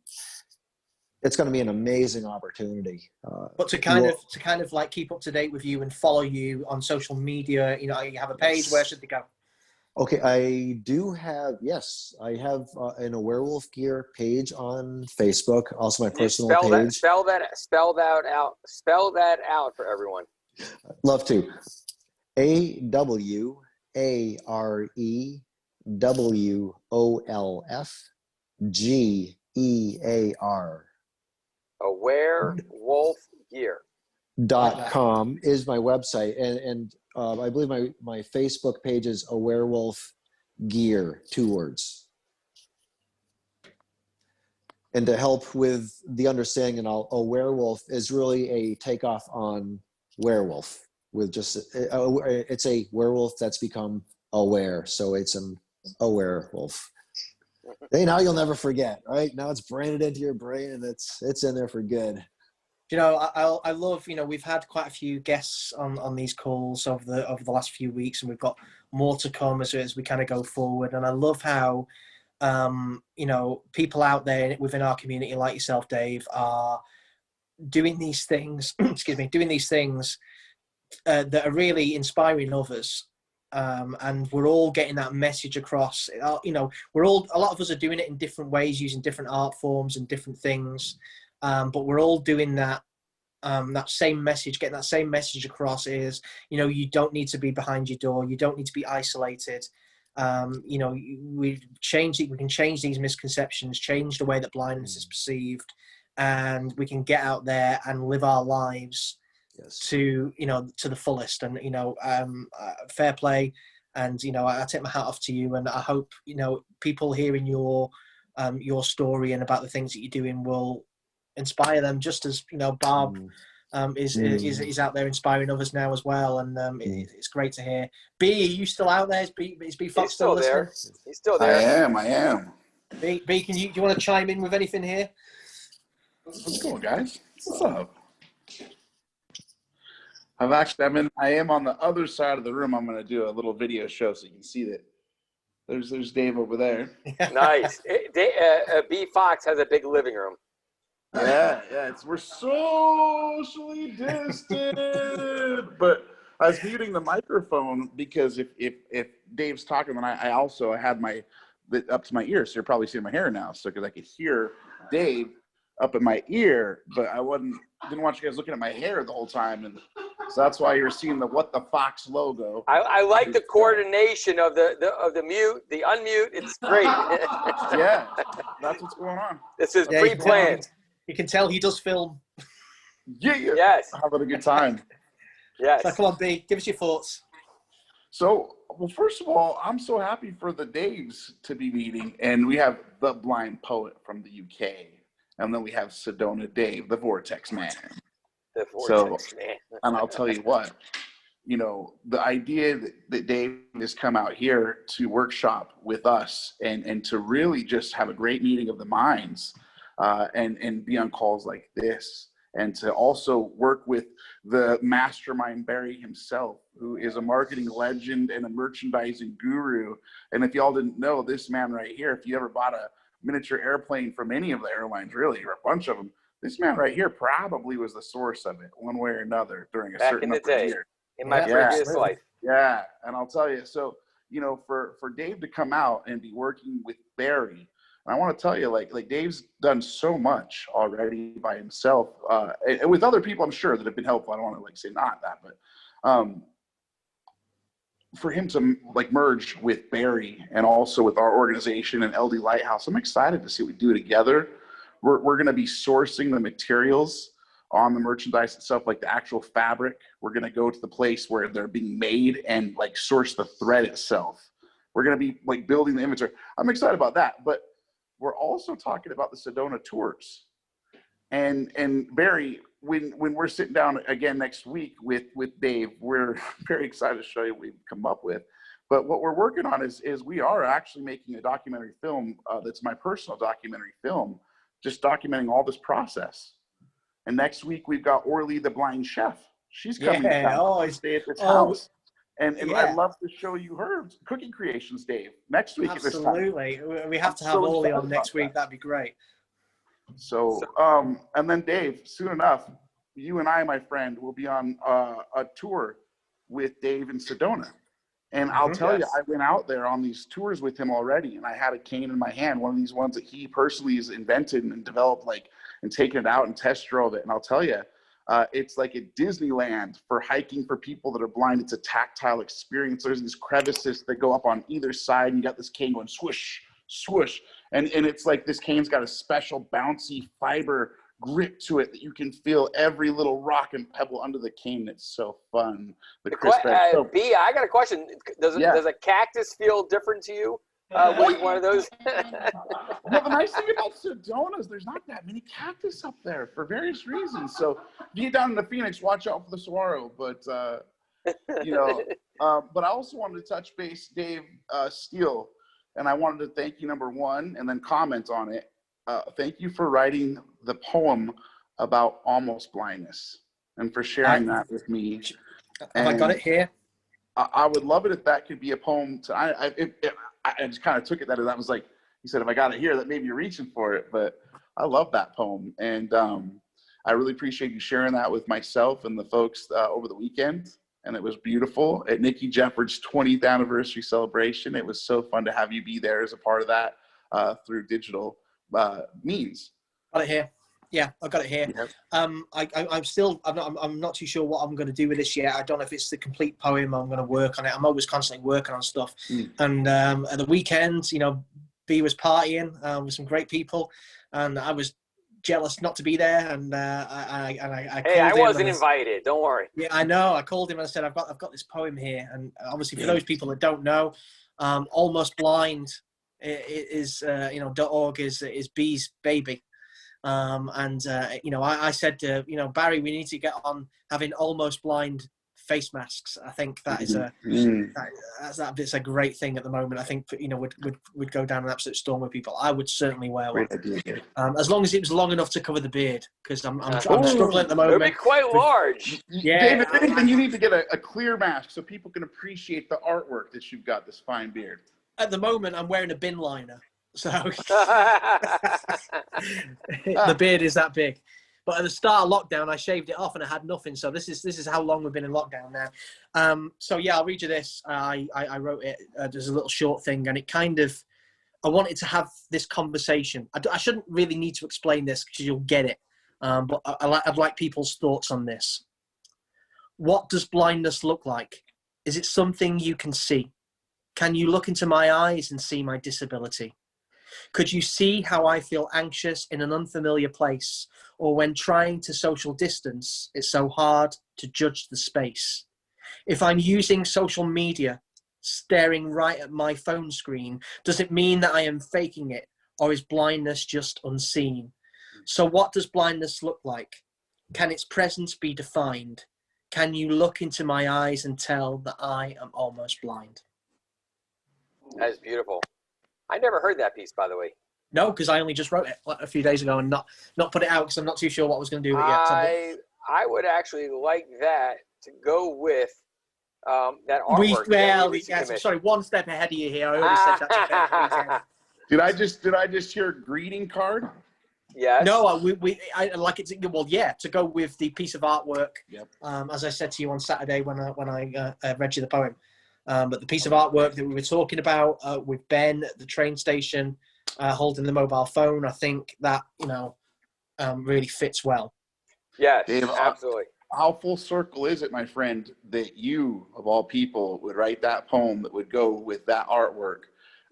it's going to be an amazing opportunity. But to kind of like keep up to date with you and follow you on social media, you have a page. Where should they go? Okay, I do have, yes, I have an A Werewolf Gear page on Facebook, also my personal page. Spell that out for everyone. Love to. AWEREWOLFGEAR. A Werewolf Gear. .com is my website, and I believe my Facebook page is A Werewolf Gear, 2 words. And to help with the understanding, a werewolf is really a takeoff on werewolf, with just it's a werewolf that's become aware, so it's a werewolf. Hey, now you'll never forget, right? Now it's branded into your brain, and it's in there for good. I love, we've had quite a few guests on these calls over the last few weeks, and we've got more to come as we kind of go forward. And I love how, people out there within our community, like yourself, Dave, are doing these things, that are really inspiring others and we're all getting that message across. You know, a lot of us are doing it in different ways, using different art forms and different things, but we're all doing that. That same message, getting that same message across is, you know, you don't need to be behind your door. You don't need to be isolated. You know, we can change these misconceptions, change the way that blindness is perceived, and we can get out there and live our lives to, you know, to the fullest. And, you know, fair play. And, you know, I take my hat off to you, and I hope, you know, people hearing your story and about the things that you're doing will inspire them, just as, you know, Bob is out there inspiring others now as well. And it's great to hear. B, are you still out there? Is B Fox still listening? He's still there. I am. B, do you want to chime in with anything here? What's going, guys? What's up? I am on the other side of the room. I'm going to do a little video show so you can see that. There's Dave over there. Nice. B Fox has a big living room. Yeah, we're socially distant. But I was muting the microphone because if Dave's talking, then I also had up to my ear, so you're probably seeing my hair now. So because I could hear Dave up in my ear, but I didn't want you guys looking at my hair the whole time, and so that's why you're seeing the What the Fox logo. I like the coordination of the mute, the unmute. It's great. Yeah, that's what's going on. This is pre-planned. You can tell he does film. Yeah. Yes. Having a good time. Yes. So come on, B, give us your thoughts. So, well, first of all, I'm so happy for the Daves to be meeting, and we have the blind poet from the UK, and then we have Sedona Dave, the Vortex Man. The Vortex Man. And I'll tell you what, you know, the idea that Dave has come out here to workshop with us and to really just have a great meeting of the minds, and be on calls like this, and to also work with the mastermind Barry himself, who is a marketing legend and a merchandising guru. And if y'all didn't know, this man right here, if you ever bought a miniature airplane from any of the airlines, really, or a bunch of them, this man right here probably was the source of it one way or another during a certain number of years. In my previous life. Yeah, and I'll tell you, so, you know, for Dave to come out and be working with Barry, and I want to tell you, like Dave's done so much already by himself, and with other people, I'm sure, that have been helpful. I don't want to say not that, but for him to merge with Barry and also with our organization and LD Lighthouse, I'm excited to see what we do together. We're going to be sourcing the materials on the merchandise itself, like the actual fabric. We're going to go to the place where they're being made and source the thread itself. We're going to be building the inventory. I'm excited about that, but we're also talking about the Sedona tours. And Barry, when we're sitting down again next week with Dave, we're very excited to show you what we've come up with. But what we're working on is we are actually making a documentary film that's my personal documentary film, just documenting all this process. And next week we've got Orly, the blind chef. She's coming to stay at this house. And I'd love to show you her cooking creations, Dave, next week. Absolutely. We have to have Orly on next week. That'd be great. So, and then Dave, soon enough, you and I, my friend, will be on a tour with Dave in Sedona. And I'll tell you, I went out there on these tours with him already, and I had a cane in my hand, one of these ones that he personally has invented and developed, and taken it out and test drove it. And I'll tell you, it's like a Disneyland for hiking for people that are blind. It's a tactile experience. There's these crevices that go up on either side, and you got this cane going swoosh, swoosh. And it's like this cane's got a special bouncy fiber grip to it that you can feel every little rock and pebble under the cane. It's so fun. The crisp edge. B, I got a question. Does a cactus feel different to you? One of those? Well, the nice thing about Sedona is there's not that many cactus up there for various reasons. So if you get down into Phoenix, watch out for the saguaro. But, but I also wanted to touch base, Dave Steele, and I wanted to thank you, number one, and then comment on it. Thank you for writing the poem about almost blindness and for sharing that with me. Have I got it here? I would love it if that could be a poem. I just kind of took it that was like, he said, if I got it here, that maybe you're reaching for it. But I love that poem. And I really appreciate you sharing that with myself and the folks over the weekend. and it was beautiful at Nikki Jefford's 20th anniversary celebration. It was so fun to have you be there as a part of that through digital means. Got it here. Yeah, I got it here. Yep. I'm not too sure what I'm going to do with this yet. I don't know if it's the complete poem. I'm going to work on it. I'm always constantly working on stuff. And at the weekend, you know, B was partying with some great people, and I was jealous not to be there. And I Hey, I called him wasn't and invited. Don't worry. yeah, I know. I called him and I said, I've got this poem here. And obviously, for those people that don't know, Almost Blind is .org is B's baby. You know, I said to, you know, Barry, we need to get on having Almost Blind face masks. I think that is it's a great thing at the moment. I think, you know, would go down an absolute storm with people. I would certainly wear one. As long as it was long enough to cover the beard, because I'm struggling at the moment. It'll be quite large. Yeah. David, then you need to get a clear mask so people can appreciate the artwork that you've got, this fine beard. At the moment, I'm wearing a bin liner. So the beard is that big. But at the start of lockdown, I shaved it off and I had nothing. So this is how long we've been in lockdown now. So yeah, I'll read you this. I wrote it. There's a little short thing, and it kind of, I wanted to have this conversation. I shouldn't really need to explain this because you'll get it. But I'd like people's thoughts on this. What does blindness look like? Is it something you can see? Can you look into my eyes and see my disability? Could you see how I feel anxious in an unfamiliar place, or when trying to social distance, it's so hard to judge the space? If I'm using social media, staring right at my phone screen, does it mean that I am faking it, or is blindness just unseen? So what does blindness look like? Can its presence be defined? Can you look into my eyes and tell that I am almost blind? That is beautiful. I never heard that piece, by the way. No, because I only just wrote it a few days ago and not put it out because I'm not too sure what I was going to do with it yet. I would actually like that to go with that artwork. Sorry, one step ahead of you here. I already said that. Did I just hear greeting card? Yes. No, I like it. To go with the piece of artwork. Yep. As I said to you on Saturday when I read you the poem. But the piece of artwork that we were talking about with Ben at the train station, holding the mobile phone, I think that, you know, really fits well. Yes, Dave, absolutely. How full circle is it, my friend, that you, of all people, would write that poem that would go with that artwork,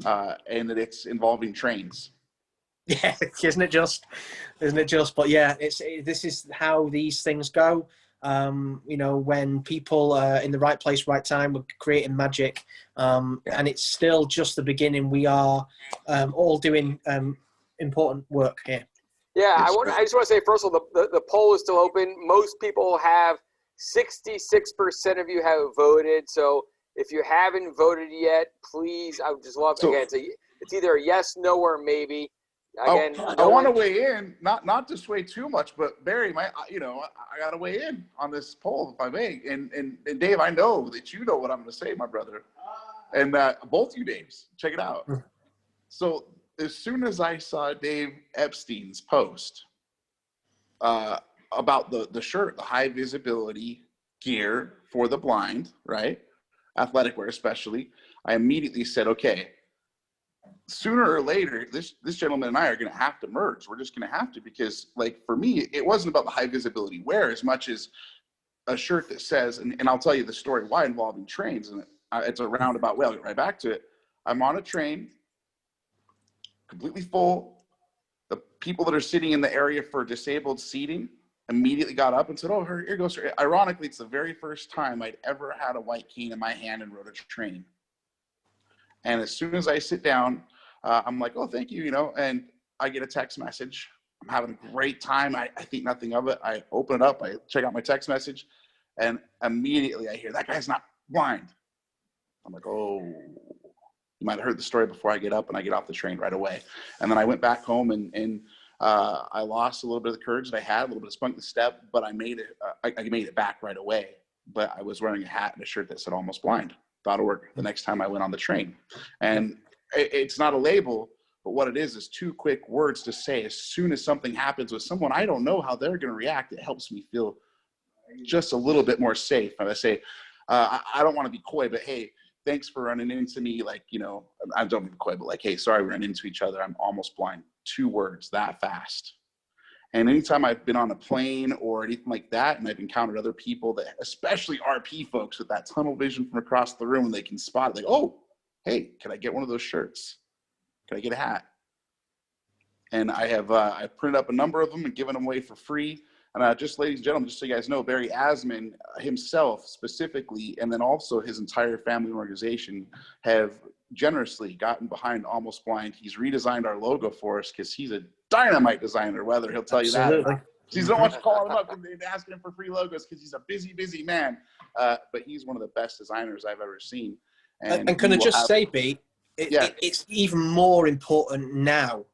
and that it's involving trains? Yeah, isn't it just? But yeah, this is how these things go. You know, when people are in the right place, right time, we're creating magic, and it's still just the beginning. We are all doing important work here. Yeah, I just want to say, first of all, the poll is still open. Most people have, 66% of you have voted. So if you haven't voted yet, please, I would just love, again, it's either a yes, no, or maybe. Again, I want to weigh in, not to sway too much, but Barry, I got to weigh in on this poll if I may. And Dave, I know that you know what I'm going to say, my brother, and both you Daves, check it out. So as soon as I saw Dave Epstein's post about the shirt, the high visibility gear for the blind, right, athletic wear especially, I immediately said, okay, sooner or later, this gentleman and I are going to have to merge. We're just going to have to, because, like, for me, it wasn't about the high visibility wear as much as a shirt that says, and I'll tell you the story why involving trains, and it's a roundabout way. I'll get right back to it. I'm on a train, completely full. The people that are sitting in the area for disabled seating immediately got up and said, "Oh, here goes sir." Ironically, it's the very first time I'd ever had a white cane in my hand and rode a train. And as soon as I sit down, I'm like, "Oh, thank you," and I get a text message. I'm having a great time. I think nothing of it. I open it up. I check out my text message, and immediately I hear, "That guy's not blind." I'm like, "Oh, you might have heard the story before I get up," and I get off the train right away. And then I went back home, and I lost a little bit of the courage that I had, a little bit of spunk in the step, but I made it. I made it back right away. But I was wearing a hat and a shirt that said "Almost Blind." Thought it worked the next time I went on the train. And it's not a label, but what it is 2 quick words to say as soon as something happens with someone I don't know how they're going to react. It helps me feel just a little bit more safe. And I say, I don't want to be coy, but hey, thanks for running into me. Like, you know, I don't mean coy, but like, hey, sorry, we ran into each other. I'm almost blind. 2 words that fast. And anytime I've been on a plane or anything like that, and I've encountered other people that, especially RP folks with that tunnel vision from across the room, and they can spot it, like, oh, hey, can I get one of those shirts? Can I get a hat? And I have I printed up a number of them and given them away for free. And just, ladies and gentlemen, just so you guys know, Barry Asman himself specifically, and then also his entire family and organization have generously gotten behind Almost Blind. He's redesigned our logo for us because he's a dynamite designer, whether he'll tell you that. He's don't want you calling him up and asking him for free logos because he's a busy man. But he's one of the best designers I've ever seen. And can I just say, B, it's even more important now,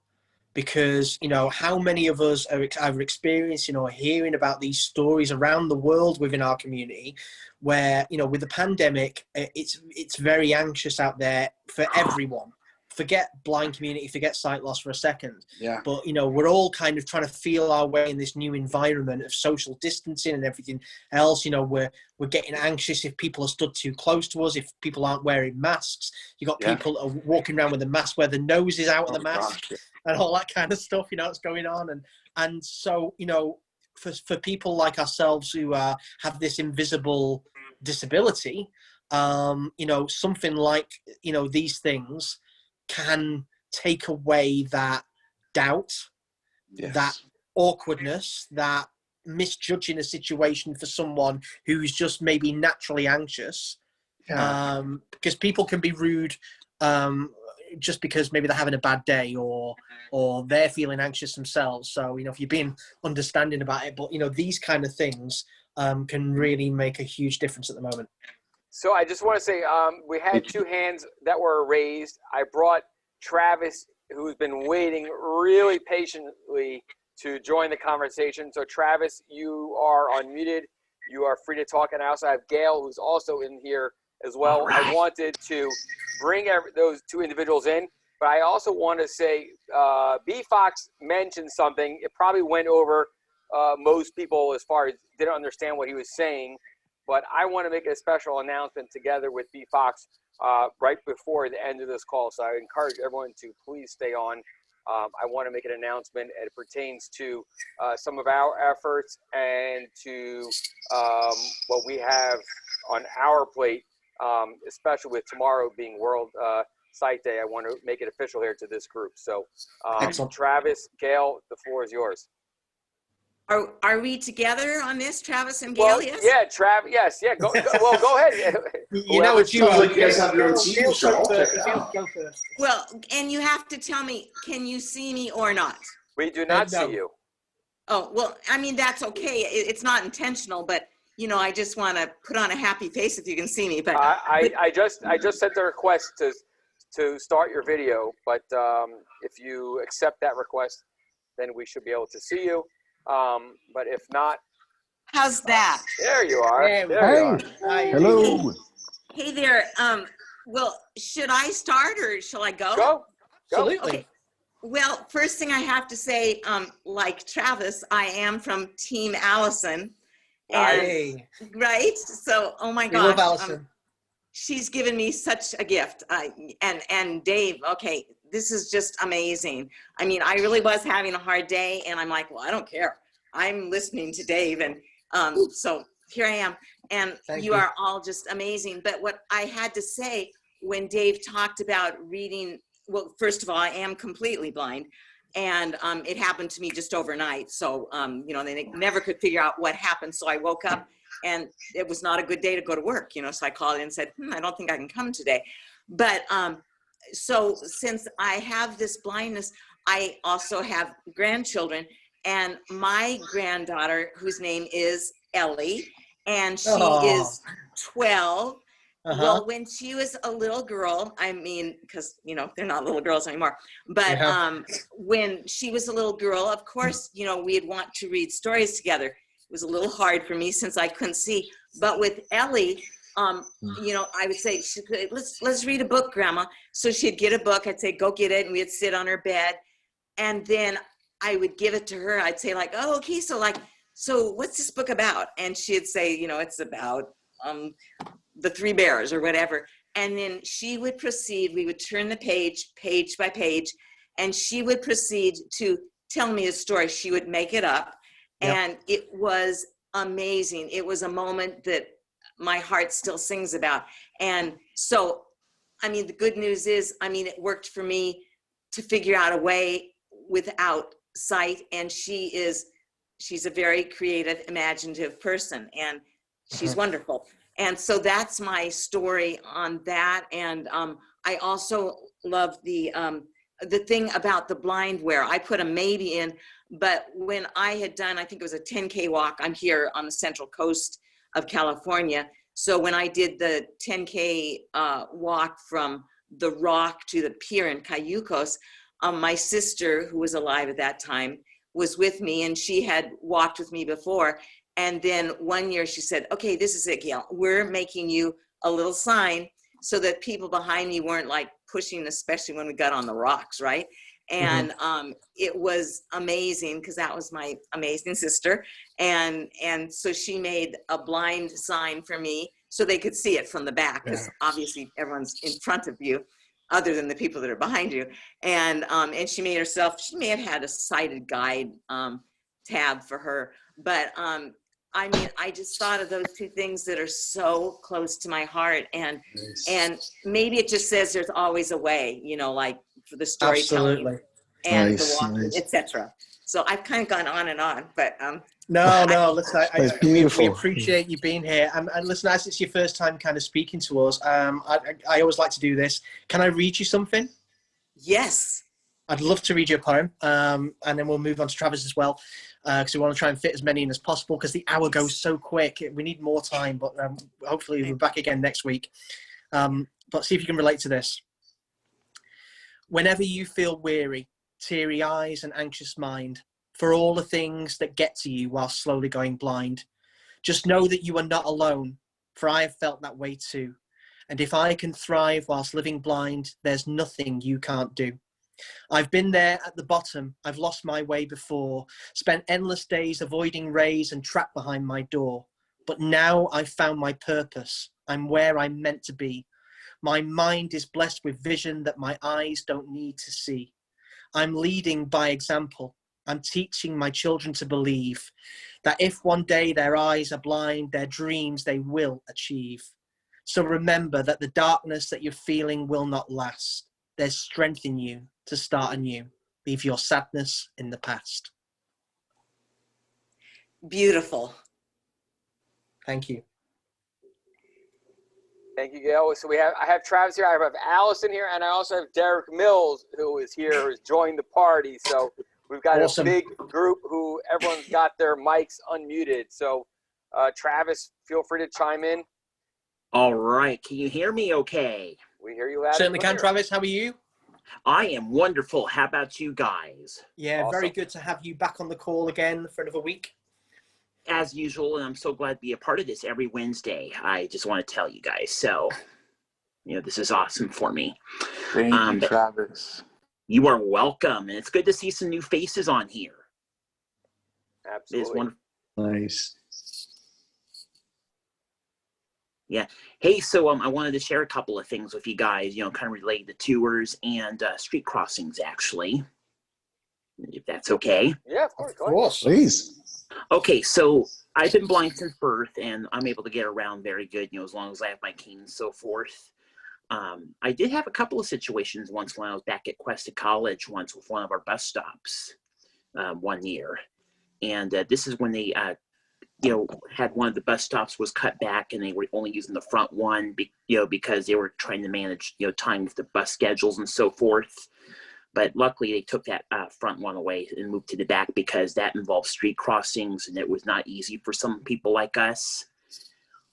because, you know, how many of us are either experiencing or hearing about these stories around the world within our community where, you know, with the pandemic, it's very anxious out there for everyone. Forget blind community, forget sight loss for a second. Yeah. But, you know, we're all kind of trying to feel our way in this new environment of social distancing and everything else. You know, we're getting anxious if people are stood too close to us, if people aren't wearing masks. You got people are walking around with a mask where the nose is out of the mask and all that kind of stuff, you know, that's going on. And so, you know, for people like ourselves who have this invisible disability, you know, something like, you know, these things can take away that doubt, that awkwardness, that misjudging a situation for someone who's just maybe naturally anxious. Because people can be rude just because maybe they're having a bad day or they're feeling anxious themselves. So, you know, if you're being understanding about it, but, you know, these kind of things can really make a huge difference at the moment. So I just want to say we had 2 hands that were raised. I brought Travis, who's been waiting really patiently to join the conversation. So Travis, you are unmuted. You are free to talk. And I also have Gail, who's also in here as well. Right. I wanted to bring those 2 individuals in, but I also want to say B. Fox mentioned something. It probably went over most people as far as didn't understand what he was saying. But I want to make a special announcement together with B. Fox right before the end of this call. So I encourage everyone to please stay on. I want to make an announcement. It pertains to some of our efforts and to what we have on our plate, especially with tomorrow being World Sight Day. I want to make it official here to this group. So Travis, Gail, the floor is yours. Are we together on this, Travis and Gail? Well, yeah, Travis. Yes, yeah. Go ahead. You know what you like you guys have your own TV show. Go first. Well, and you have to tell me, can you see me or not? We do not see you. Oh, well, I mean, that's okay. It's not intentional, but, you know, I just want to put on a happy face if you can see me. But I just sent the request to start your video, but if you accept that request, then we should be able to see you. But if not, how's that? There you are. There you are. Hello. Hey there. Well, should I start or shall I go? Go. Absolutely. Okay. Well, first thing I have to say, like Travis, I am from Team Allison. And, right? So, oh my gosh. We love Allison. She's given me such a gift. And Dave, okay, this is just amazing. I mean, I really was having a hard day and I'm like, well, I don't care. I'm listening to Dave. And so here I am. And you are all just amazing. But what I had to say when Dave talked about reading, well, first of all, I am completely blind. And it happened to me just overnight. So, you know, they never could figure out what happened. So I woke up and it was not a good day to go to work, you know, so I called in and said, I don't think I can come today. But so since I have this blindness, I also have grandchildren, and my granddaughter, whose name is Ellie, and she is 12. Well, when she was a little girl, I mean, because, you know, they're not little girls anymore, but when she was a little girl, of course, you know, we'd want to read stories together. It was a little hard for me since I couldn't see. But with Ellie, you know, I would say, let's read a book, Grandma. So she'd get a book. I'd say, go get it. And we'd sit on her bed. And then I would give it to her. I'd say like, oh, okay. So what's this book about? And she'd say, you know, it's about the Three Bears or whatever. And then she would proceed, we would turn the page, page by page, and she would proceed to tell me a story. She would make it up. Yep. And it was amazing. It was a moment that my heart still sings about. And so, I mean, the good news is, I mean, it worked for me to figure out a way without sight. And she's a very creative, imaginative person, and she's wonderful. And so that's my story on that. And I also love the thing about the blind wear. I put a maybe in, but when I had done, I think it was a 10K walk, I'm here on the central coast of California. So when I did the 10K walk from the Rock to the pier in Cayucos, my sister, who was alive at that time, was with me, and she had walked with me before. And then one year she said, okay, this is it, Gail. We're making you a little sign so that people behind me weren't like pushing, especially when we got on the rocks, right? And it was amazing because that was my amazing sister. And so she made a blind sign for me so they could see it from the back, because obviously everyone's in front of you other than the people that are behind you. And she made herself, she may have had a sighted guide tab for her, but I mean, I just thought of those two things that are so close to my heart, and maybe it just says there's always a way, you know, like for the storytelling and the walking, etc. So I've kind of gone on and on, but no, listen, we beautiful. appreciate you being here, and listen, as it's your first time kind of speaking to us, I always like to do this. Can I read you something? Yes. I'd love to read you a poem, and then we'll move on to Travis as well, because we want to try and fit as many in as possible, because the hour goes so quick. We need more time, but hopefully we'll be back again next week. But see if you can relate to this. Whenever you feel weary, teary eyes and anxious mind, for all the things that get to you while slowly going blind, just know that you are not alone, for I have felt that way too. And if I can thrive whilst living blind, there's nothing you can't do. I've been there at the bottom, I've lost my way before, spent endless days avoiding rays and trapped behind my door. But now I've found my purpose, I'm where I'm meant to be. My mind is blessed with vision that my eyes don't need to see. I'm leading by example, I'm teaching my children to believe that if one day their eyes are blind, their dreams they will achieve. So remember that the darkness that you're feeling will not last. There's strength in you to start anew. Leave your sadness in the past. Beautiful. Thank you. Thank you, Gail. So I have Travis here, I have Allison here, and I also have Derek Mills, who is here, who's joined the party. So we've got a big group who everyone's got their mics unmuted. So Travis, feel free to chime in. All right. Can you hear me okay? We hear you loud. Certainly can, Travis. How are you? I am wonderful. How about you guys? Yeah, awesome. Very good to have you back on the call again for another week. As usual, and I'm so glad to be a part of this every Wednesday. I just want to tell you guys. So, you know, this is awesome for me. Thank you, Travis. You are welcome. And it's good to see some new faces on here. Absolutely. It's wonderful. Nice. Yeah. Hey, so I wanted to share a couple of things with you guys, you know, kind of related to tours and street crossings, actually, if that's okay. Yeah, of course. Of course. Please. Okay, so I've been blind since birth, and I'm able to get around very good, you know, as long as I have my cane and so forth. I did have a couple of situations once when I was back at Cuesta College once with one of our bus stops one year. And this is when they, you know, had one of the bus stops was cut back, and they were only using the front one, you know, because they were trying to manage, you know, time with the bus schedules and so forth. But luckily they took that front one away and moved to the back, because that involved street crossings, and it was not easy for some people like us.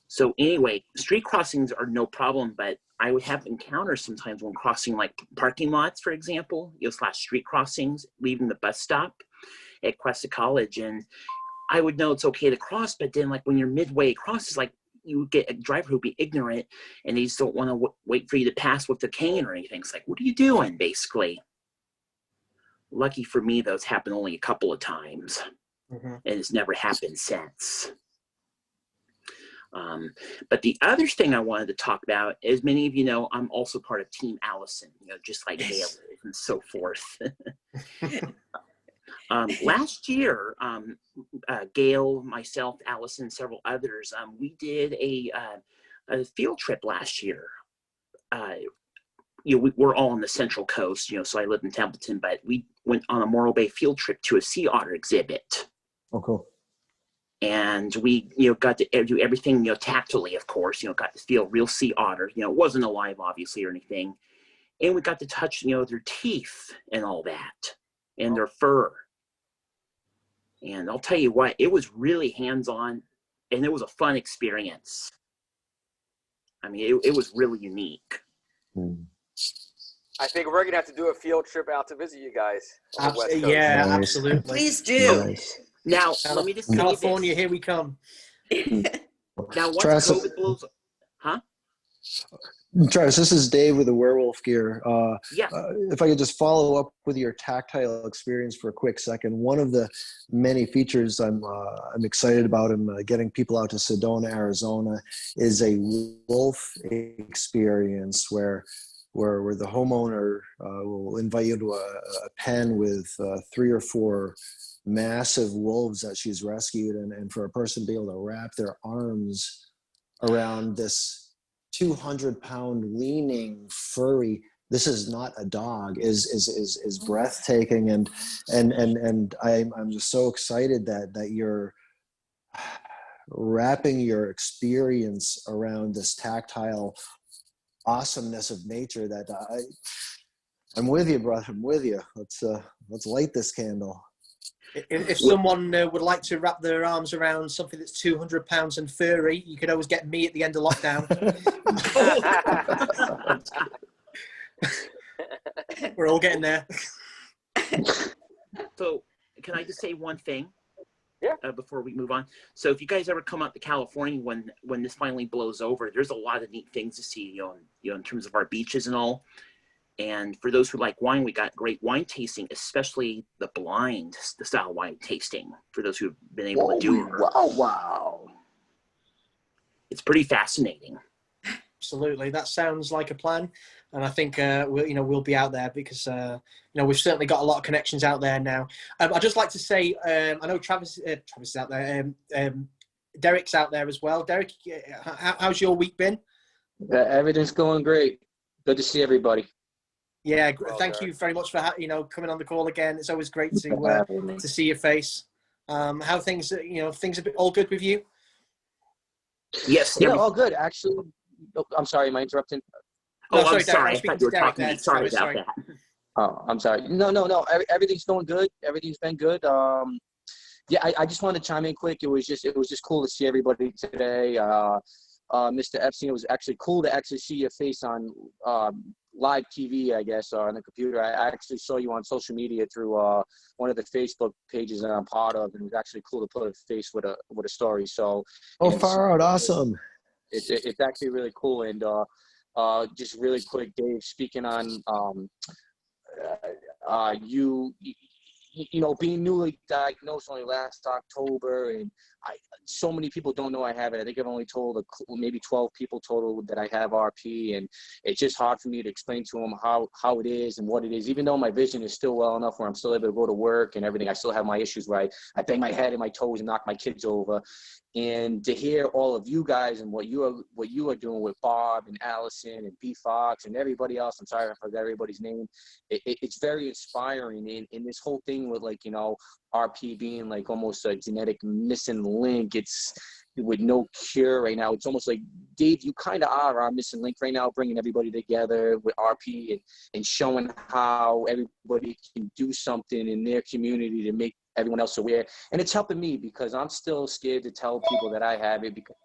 So anyway, street crossings are no problem, but I would have encounters sometimes when crossing like parking lots, for example, you know, / street crossings, leaving the bus stop at Cuesta College. And I would know it's okay to cross, but then like when you're midway across, it's like you get a driver who'd be ignorant, and they just don't want to wait for you to pass with the cane or anything. It's like, what are you doing, basically? Lucky for me, those happened only a couple of times, and it's never happened since. But the other thing I wanted to talk about, as many of you know, I'm also part of Team Allison, just like Gail and so forth. Last year, Gail, myself, Allison, several others, we did a field trip last year. We're all on the Central Coast, so I live in Templeton, but we went on a Morro Bay field trip to a sea otter exhibit. Oh, cool. And we, got to do everything, tactily, of course, got to feel real sea otters. It wasn't alive, obviously, or anything. And we got to touch, their teeth and all that, and their fur. And I'll tell you what, it was really hands-on, and it was a fun experience. I mean, it was really unique. I think we're going to have to do a field trip out to visit you guys on the West Coast. Yeah, Nice. absolutely. Please do. Nice. Now, let me just say California, this. here we come. Now, once Travis, COVID blows, huh? Travis, this is Dave with the Werewolf Gear. Yeah. If I could just follow up with your tactile experience for a quick second. One of the many features I'm excited about in getting people out to Sedona, Arizona, is a wolf experience where the homeowner will invite you to a pen with 3 or 4 massive wolves that she's rescued, and for a person to be able to wrap their arms around this 200-pound leaning furry, this is not a dog, is breathtaking, and I'm just so excited that you're wrapping your experience around this tactile awesomeness of nature. That I'm with you, brother. I'm with you. Let's light this candle. If someone would like to wrap their arms around something that's 200 pounds and furry, you could always get me at the end of lockdown. We're all getting there. So, can I just say one thing? Yeah. Before we move on. So, if you guys ever come out to California when this finally blows over, there's a lot of neat things to see, in terms of our beaches and all. And for those who like wine, we got great wine tasting, especially the blind style wine tasting. For those who've been able to do it, Wow! it's pretty fascinating. Absolutely, that sounds like a plan, and I think we'll be out there because we've certainly got a lot of connections out there now. I'd just like to say I know Travis is out there. Derek's out there as well. Derek, how's your week been? Everything's going great. Good to see everybody. Yeah, Well, thank you very much for coming on the call again. It's always great to see your face. How things things are all good with you? Yes. Yeah, all good. Actually, I'm sorry, am I interrupting? No, I'm sorry, sorry. I Derek. thought you were talking to me. Sorry about that. Oh, I'm sorry. No. Everything's going good. Everything's been good. Yeah, I just wanted to chime in quick. It was just cool to see everybody today. Mr. Epstein, it was actually cool to actually see your face on live TV, I guess, on the computer. I actually saw you on social media through one of the Facebook pages that I'm part of, and it was actually cool to put a face with a story. So, Far out, awesome. It's actually really cool. And just really quick, Dave, speaking on being newly diagnosed only last October, and so many people don't know I have it. I think I've only told maybe 12 people total that I have RP, and it's just hard for me to explain to them how it is and what it is. Even though my vision is still well enough where I'm still able to go to work and everything, I still have my issues where I bang my head and my toes and knock my kids over. And to hear all of you guys and what you are doing with Bob and Allison and B Fox and everybody else, I'm sorry if I forgot everybody's name, it's very inspiring. And this whole thing with RP being like almost a genetic missing link, it's with no cure right now. It's almost like, Dave, you kind of are our missing link right now, bringing everybody together with RP and showing how everybody can do something in their community to make everyone else aware. And it's helping me because I'm still scared to tell people that I have it because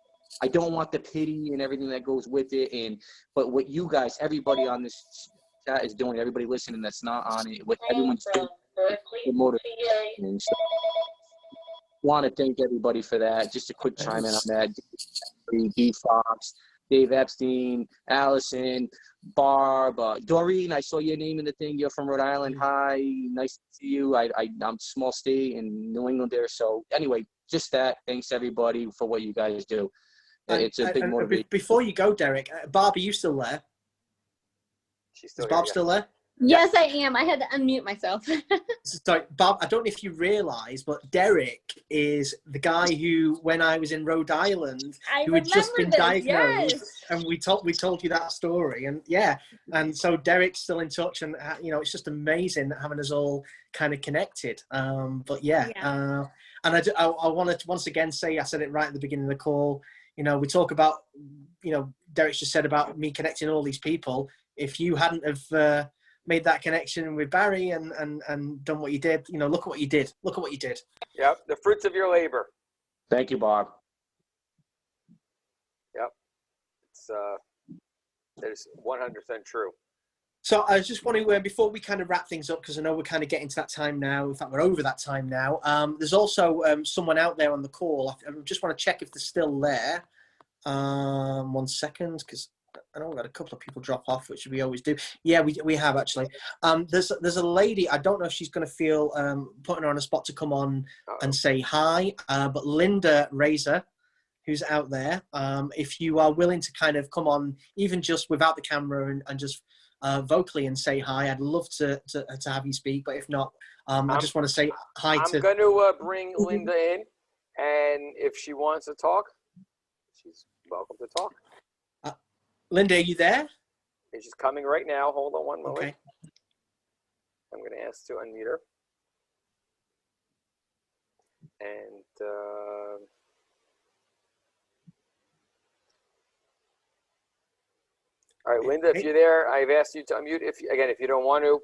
I don't want the pity and everything that goes with it. But what you guys, everybody on this chat is doing, everybody listening that's not on it, what everyone's doing, motivation. So want to thank everybody for that. Just a quick chime in on that. D Fox, Dave Epstein, Allison, Barb, Doreen, I saw your name in the thing. You're from Rhode Island. Hi, nice to see you. I'm small state in New England there. So anyway, just that. Thanks everybody for what you guys do. It's a big motivation. Before you go, Derek, Barb, are you still there? She's still Is Barb here, still there? Yes, I am. I had to unmute myself. Sorry, Bob, I don't know if you realise, but Derek is the guy who, when I was in Rhode Island, who had just been diagnosed, yes. and we told you that story, and yeah, and so Derek's still in touch, and you know, it's just amazing having us all kind of connected. But yeah. And I wanted to once again say, I said it right at the beginning of the call, you know, we talk about, you know, Derek's just said about me connecting all these people. If you hadn't have made that connection with Barry and done what you did, you know, look at what you did. Look at what you did. Yep, the fruits of your labor. Thank you, Bob. Yep, that is 100% true. So I was just wondering, before we kind of wrap things up, because I know we're kind of getting to that time now. In fact, we're over that time now. There's also someone out there on the call. I just want to check if they're still there. 1 second, because I know we've had a couple of people drop off, which we always do. Yeah, we have actually. There's a lady. I don't know if she's going to feel putting her on a spot to come on and say hi. But Linda Razor, who's out there, if you are willing to kind of come on, even just without the camera and just vocally and say hi, I'd love to have you speak. But if not, I just want to say hi to. I'm going to bring Linda in, and if she wants to talk, she's welcome to talk. Linda, are you there? And she's coming right now. Hold on one moment. Okay. I'm going to ask to unmute her. And all right, Linda, if you're there, I've asked you to unmute. If you don't want to,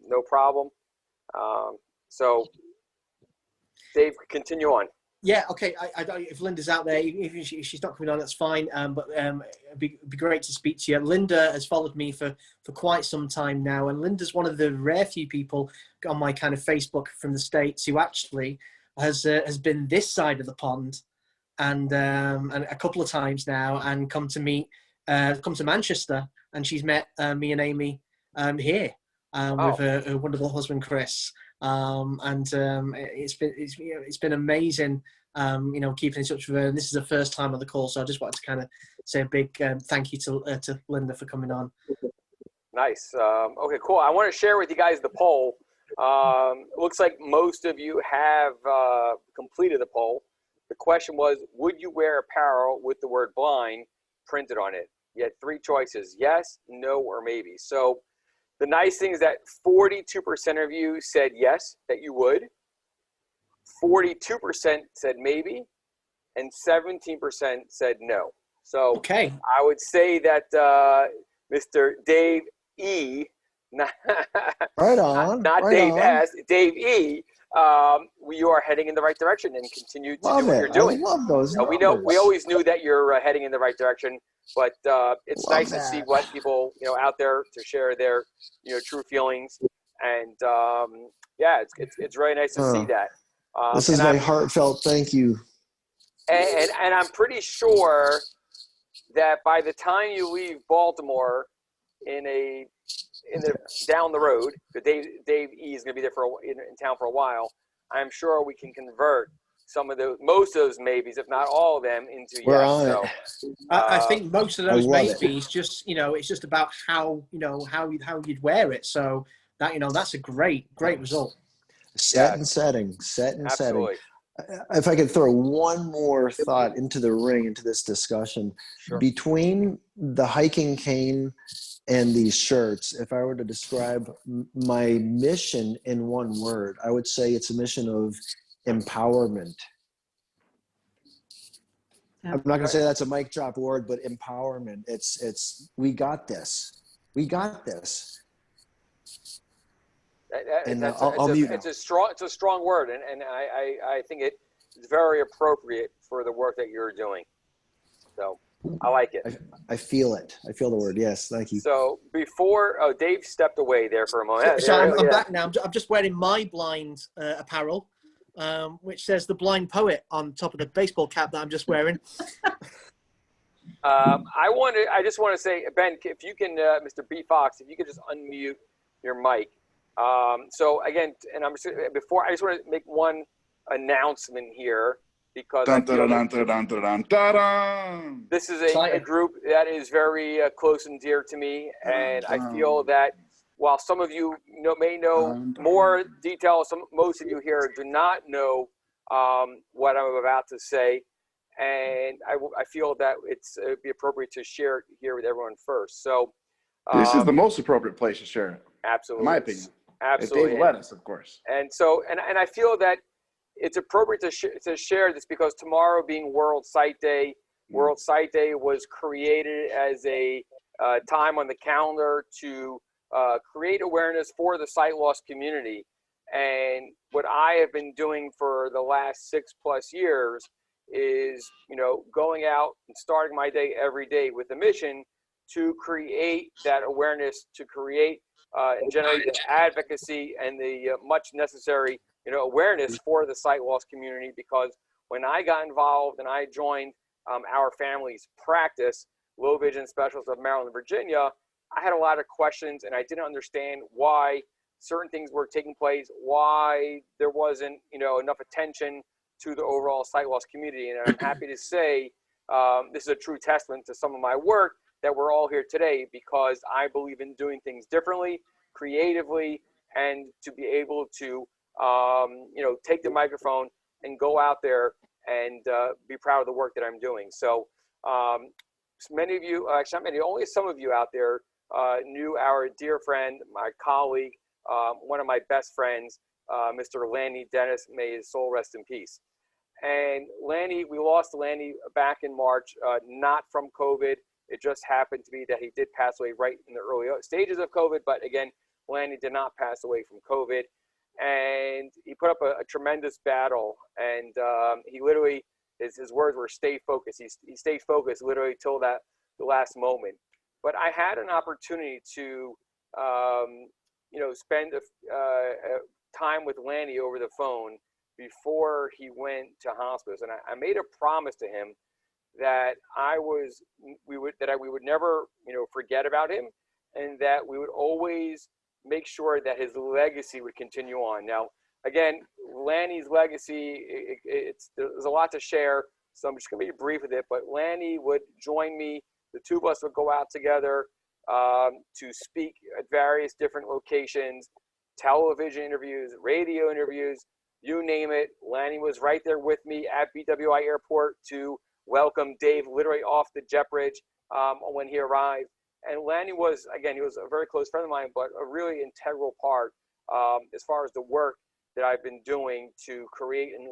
no problem. So, Dave, continue on. Yeah, okay. I if Linda's out there, if she's not coming on, that's fine. But it'd be great to speak to you. Linda has followed me for quite some time now, and Linda's one of the rare few people on my kind of Facebook from the States who actually has been this side of the pond, and a couple of times now, and come to Manchester, and she's met me and Amy here with her wonderful husband Chris. It's been amazing, you know, keeping in touch with her. And this is the first time on the call, so I just wanted to kind of say a big thank you to Linda for coming on. Nice. Okay, cool. I want to share with you guys the poll. It looks like most of you have completed the poll. The question was, would you wear apparel with the word blind printed on it? You had 3 choices: yes, no, or maybe. So the nice thing is that 42% of you said yes, that you would. 42% said maybe, and 17% said no. So okay. I would say that Mr. Dave E, not Dave S, Dave E, you are heading in the right direction and continue to do what you're doing. I love those numbers. We always knew that you're heading in the right direction. But it's nice to see what people, you know, out there to share their, you know, true feelings, and yeah, it's really nice to see that. This is my heartfelt thank you. And I'm pretty sure that by the time you leave Baltimore in the down the road, because Dave E is going to be there in town for a while, I'm sure we can convert most of those maybes, if not all of them, into We're yes. on So, I think most of those maybes it. just, you know, it's just about how you'd wear it. So that, you know, that's a great result. Set and setting. Absolutely. If I could throw one more thought into the ring, into this discussion, sure. Between the hiking cane and these shirts, if I were to describe my mission in one word, I would say it's a mission of empowerment. I'm not going to say that's a mic drop word, but empowerment. It's we got this. We got this. It's a strong word, and I think it's very appropriate for the work that you're doing. So I like it. I feel it. I feel the word. Yes, thank you. So before Dave stepped away there for a moment. So I'm back now. I'm just wearing my blind apparel, which says the blind poet on top of the baseball cap that I'm just wearing. I just want to say, Ben, if you can, Mr. B Fox, if you could just unmute your mic. So again, and I just want to make one announcement here. because I Dun, feel dun, dun, dun, dun, dun, dun, dun, dun. this is a Excited. group that is very close and dear to me, and I feel that while some of you may know more details, most of you here do not know what I'm about to say, and I feel that it'd be appropriate to share it here with everyone first. So This is the most appropriate place to share it, absolutely, in my opinion. absolutely. If Dave let us, of course. And so, and I feel that it's appropriate to share this because tomorrow being World Sight Day, World Sight Day was created as a time on the calendar to create awareness for the sight loss community. And what I have been doing for the last 6+ years is, going out and starting my day every day with a mission to create that awareness, to create and generate the advocacy and the much necessary, awareness for the sight loss community. Because when I got involved and I joined our family's practice, low vision specialist of Maryland and Virginia, I had a lot of questions and I didn't understand why certain things were taking place, why there wasn't, enough attention to the overall sight loss community. And I'm happy to say this is a true testament to some of my work that we're all here today, because I believe in doing things differently, creatively, and to be able to, take the microphone and go out there and be proud of the work that I'm doing. So many of you, actually not many, only some of you out there knew our dear friend, my colleague, one of my best friends, Mr. Lanny Dennis, may his soul rest in peace. And Lanny, we lost Lanny back in March, not from COVID. It just happened to be that he did pass away right in the early stages of COVID. But again, Lanny did not pass away from COVID. And he put up a tremendous battle. And he literally, his words were stay focused. He stayed focused literally till the last moment. But I had an opportunity to, spend time with Lanny over the phone before he went to hospice. And I made a promise to him that we would never, forget about him, and that we would always make sure that his legacy would continue on. Now, again, Lanny's legacy, there's a lot to share, so I'm just going to be brief with it. But Lanny would join me. The two of us would go out together to speak at various different locations, television interviews, radio interviews, you name it. Lanny was right there with me at BWI Airport to welcome Dave literally off the jet bridge when he arrived. And Lanny was, again, he was a very close friend of mine, but a really integral part as far as the work that I've been doing to create and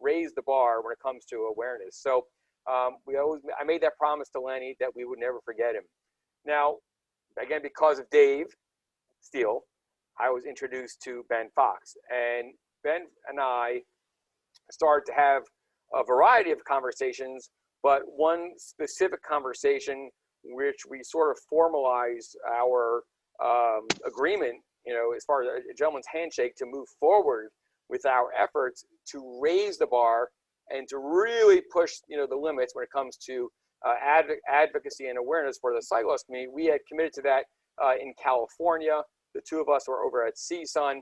raise the bar when it comes to awareness. So I made that promise to Lanny that we would never forget him. Now, again, because of Dave Steele, I was introduced to Ben Fox, and Ben and I started to have a variety of conversations, but one specific conversation which we sort of formalized our agreement, as far as a gentleman's handshake, to move forward with our efforts to raise the bar and to really push, the limits when it comes to advocacy and awareness for the sight loss community. We had committed to that in California. The two of us were over at CSUN.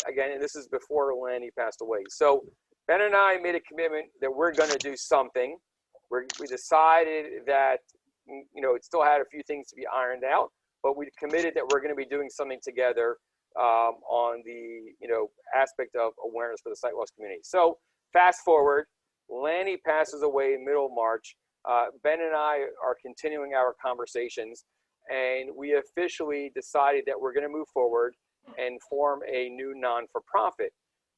Again, and this is before Lanny passed away. So Ben and I made a commitment that we're going to do something. We decided that, it still had a few things to be ironed out, but we committed that we're going to be doing something together on the, aspect of awareness for the sight loss community. So fast forward, Lanny passes away in middle of March. Ben and I are continuing our conversations, and we officially decided that we're going to move forward and form a new non-for-profit.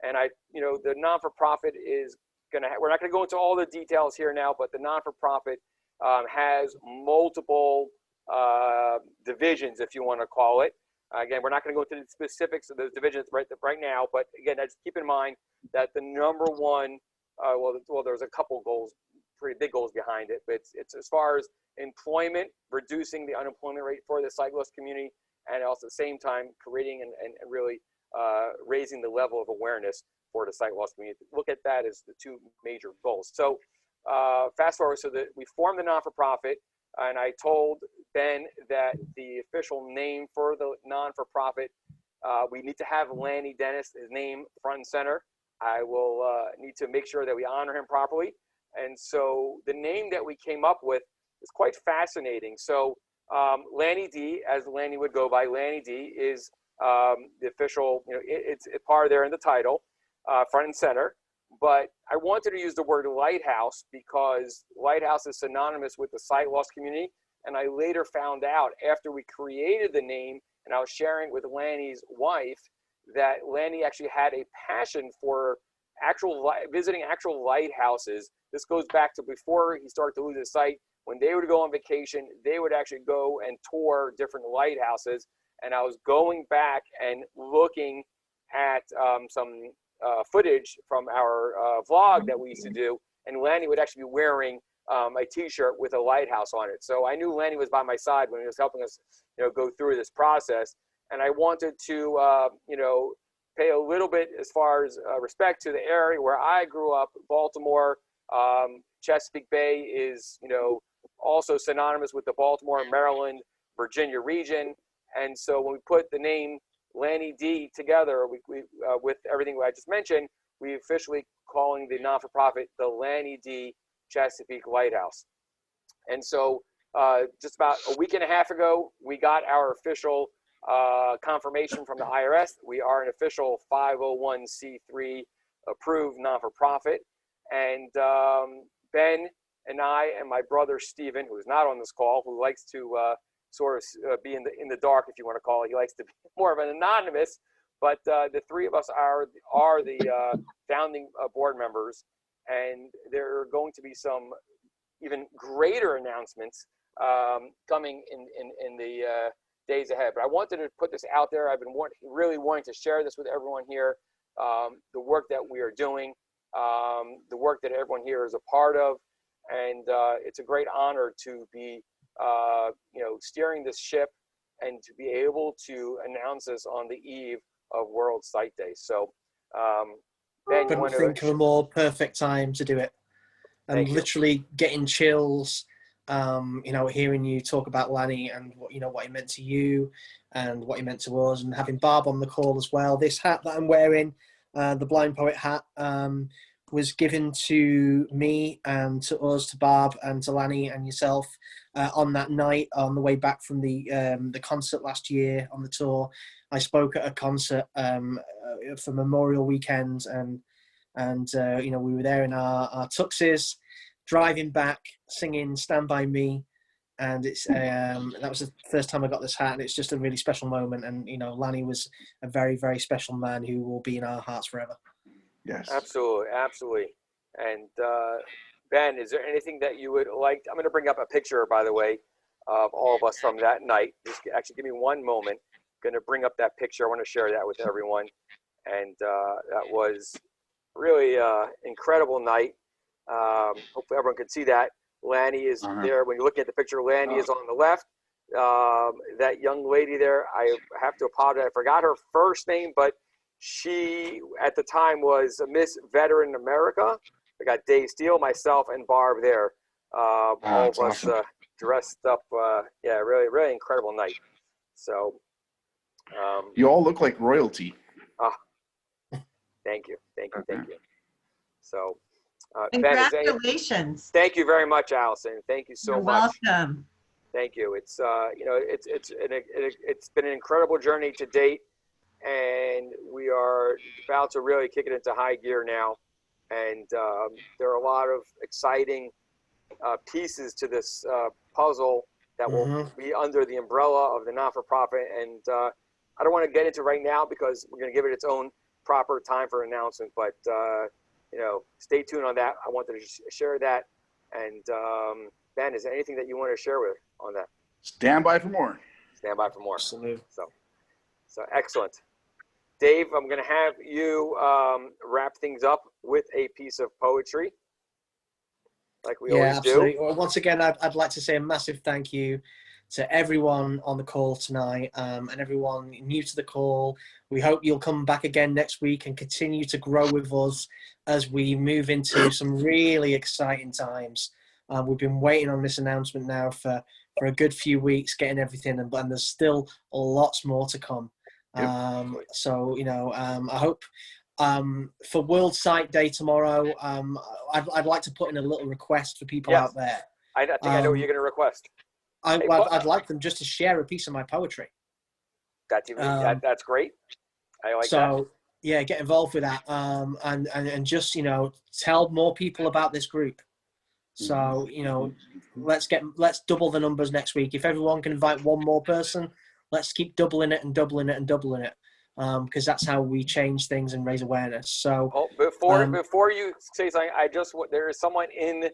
And the non-for-profit is going to, we're not going to go into all the details here now, but the non-for-profit has multiple divisions, if you want to call it. Again, we're not going to go into the specifics of those divisions right now, but again, just keep in mind that the number one, there's a couple goals, pretty big goals behind it, but it's as far as employment, reducing the unemployment rate for the sight loss community, and also at the same time creating and really raising the level of awareness for the sight loss community. Look at that as the two major goals. So fast forward, so that we formed the non-for-profit, and I told Ben that the official name for the non-for-profit, we need to have Lanny Dennis, his name front and center. I will need to make sure that we honor him properly. And so the name that we came up with is quite fascinating. So Lanny D, as Lanny would go by, Lanny D is the official, it's part there in the title, front and center. But I wanted to use the word lighthouse because lighthouse is synonymous with the sight loss community. And I later found out after we created the name, and I was sharing with Lanny's wife, that Lanny actually had a passion for visiting actual lighthouses. This goes back to before he started to lose his sight. When they would go on vacation, they would actually go and tour different lighthouses. And I was going back and looking at some footage from our vlog that we used to do. And Lanny would actually be wearing a t-shirt with a lighthouse on it. So I knew Lanny was by my side when he was helping us, go through this process. And I wanted to, pay a little bit as far as respect to the area where I grew up, Baltimore. Chesapeake Bay is, also synonymous with the Baltimore, Maryland, Virginia region. And so when we put the name Lanny D together, we with everything I just mentioned, we officially calling the non-for-profit the Lanny D Chesapeake Lighthouse. And so just about a week and a half ago, we got our official confirmation from the IRS. We are an official 501c3 approved non-for-profit. And Ben and I and my brother Steven, who is not on this call, who likes to sort of be in the dark, if you want to call it. He likes to be more of an anonymous, but the three of us are the founding board members, and there are going to be some even greater announcements coming in the days ahead. But I wanted to put this out there. I've been really wanting to share this with everyone here, the work that we are doing, the work that everyone here is a part of, and it's a great honor to be steering this ship and to be able to announce this on the eve of World Sight Day. So Ben, you want to think of a more perfect time to do it. And literally getting chills, hearing you talk about Lanny and what he meant to you and what he meant to us, and having Barb on the call as well. This hat that I'm wearing, the Blind Poet hat, was given to me and to us, to Barb and to Lanny and yourself on that night on the way back from the concert last year on the tour. I spoke at a concert for Memorial Weekend, and we were there in our tuxes, driving back, singing "Stand By Me," and it's that was the first time I got this hat, and it's just a really special moment. And Lanny was a very, very special man who will be in our hearts forever. Yes, absolutely. And Ben, is there anything that you would like? I'm going to bring up a picture, by the way, of all of us from that night. Just actually give me one moment. I'm going to bring up that picture. I want to share that with everyone. And that was really incredible night. Hopefully everyone can see that. Lanny is there. When you're looking at the picture, Lanny is on the left. That young lady there, I have to apologize. I forgot her first name, but she at the time was Miss Veteran America. We got Dave Steele, myself, and Barb there. All of us dressed up. Really, really incredible night. So you all look like royalty. Thank you. So, congratulations. Thank you very much, Allison. Thank you so much. Welcome. Thank you. It's it's been an incredible journey to date, and we are about to really kick it into high gear now. And there are a lot of exciting pieces to this puzzle that will be under the umbrella of the not-for-profit. And I don't want to get into right now because we're going to give it its own proper time for announcement. But stay tuned on that. I wanted to share that. And Ben, is there anything that you want to share with on that? Stand by for more. Stand by for more. Absolutely. So excellent. Dave, I'm going to have you wrap things up with a piece of poetry, like we always absolutely. do. Well, once again, I'd like to say a massive thank you to everyone on the call tonight, and everyone new to the call. We hope you'll come back again next week and continue to grow with us as we move into some really exciting times. We've been waiting on this announcement now for a good few weeks, getting everything, and there's still lots more to come. Yep. I hope For World Sight Day tomorrow, I'd like to put in a little request for people out there. I think I know what you're going to request. I'd like them just to share a piece of my poetry. That's great. I like that. So yeah, get involved with that, and just tell more people about this group. So let's double the numbers next week. If everyone can invite one more person, let's keep doubling it and doubling it and doubling it, because that's how we change things and raise awareness. So before you say something, there is someone in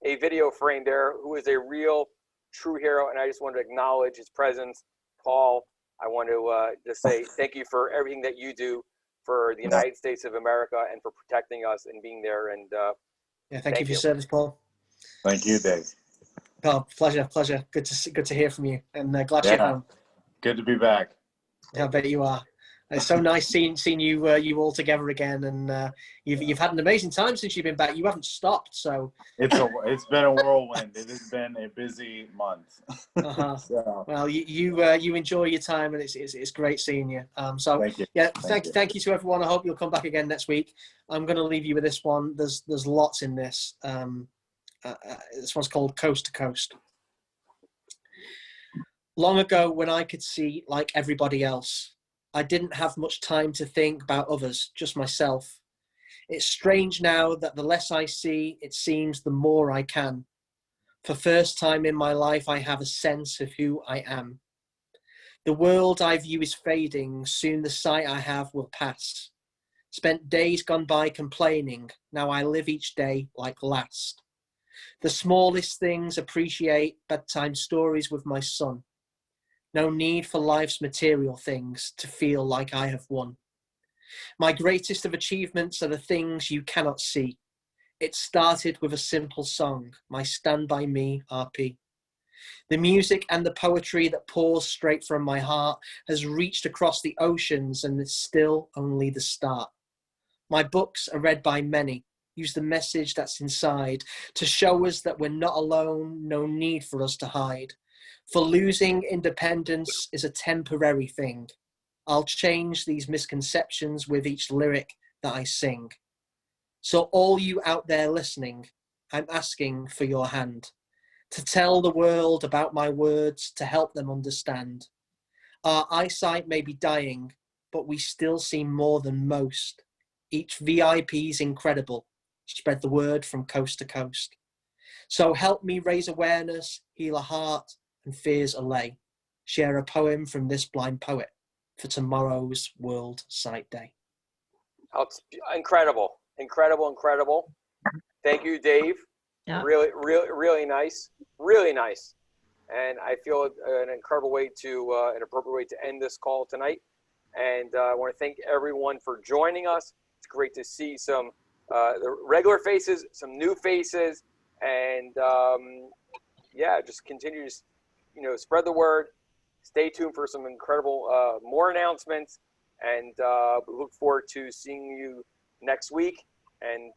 a video frame there who is a real true hero, and I just want to acknowledge his presence. Paul, I want to just say thank you for everything that you do for the United States of America and for protecting us and being there. And thank you for your service, Paul. Thank you, Dave. Oh, pleasure. Good to hear from you, and glad you're home. Good to be back. I bet you are. It's so nice seeing you you all together again, and you've had an amazing time since you've been back. You haven't stopped, so it's been a whirlwind. It has been a busy month. So. Well, you enjoy your time, and it's great seeing you. So thank you. Thank you to everyone. I hope you'll come back again next week. I'm going to leave you with this one. There's lots in this. This one's called Coast to Coast. Long ago, when I could see like everybody else, I didn't have much time to think about others, just myself. It's strange now that the less I see, it seems the more I can. For first time in my life, I have a sense of who I am. The world I view is fading, soon the sight I have will pass. Spent days gone by complaining, now I live each day like last. The smallest things appreciate, bedtime stories with my son. No need for life's material things to feel like I have won. My greatest of achievements are the things you cannot see. It started with a simple song, my Stand By Me RP. The music and the poetry that pours straight from my heart has reached across the oceans, and it's still only the start. My books are read by many, use the message that's inside to show us that we're not alone, no need for us to hide. For losing independence is a temporary thing. I'll change these misconceptions with each lyric that I sing. So all you out there listening, I'm asking for your hand to tell the world about my words, to help them understand. Our eyesight may be dying, but we still see more than most. Each VIP's incredible. Spread the word from coast to coast. So help me raise awareness, heal a heart, and fears allay. Share a poem from this blind poet for tomorrow's World Sight Day. Oh, it's incredible. Thank you, Dave. Yeah. Really nice. Really nice. And I feel an incredible way to, an appropriate way to end this call tonight. And I want to thank everyone for joining us. It's great to see some the regular faces, some new faces, and just continue to spread the word. Stay tuned for some incredible more announcements, and we look forward to seeing you next week. And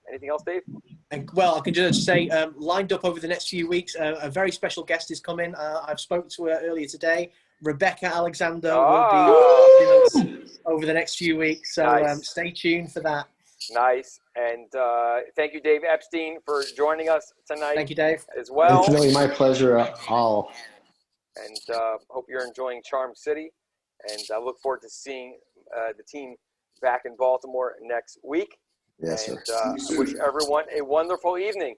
anything else, Dave? And well, I can just say, lined up over the next few weeks, a very special guest is coming. I've spoken to her earlier today. Rebecca Alexander will be with us over the next few weeks. So nice. Stay tuned for that. Nice. And thank you, Dave Epstein, for joining us tonight. Thank you, Dave. As well. Definitely my pleasure, all. And hope you're enjoying Charm City. And I look forward to seeing the team back in Baltimore next week. Yes, and sir. I wish everyone a wonderful evening.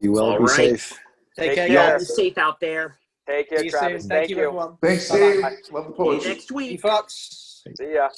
Be well, be safe. Take care. Y'all be safe out there. Take care, Travis. Thank you, everyone. Thanks, Dave. Love the poetry. See you next week. Fox. See ya.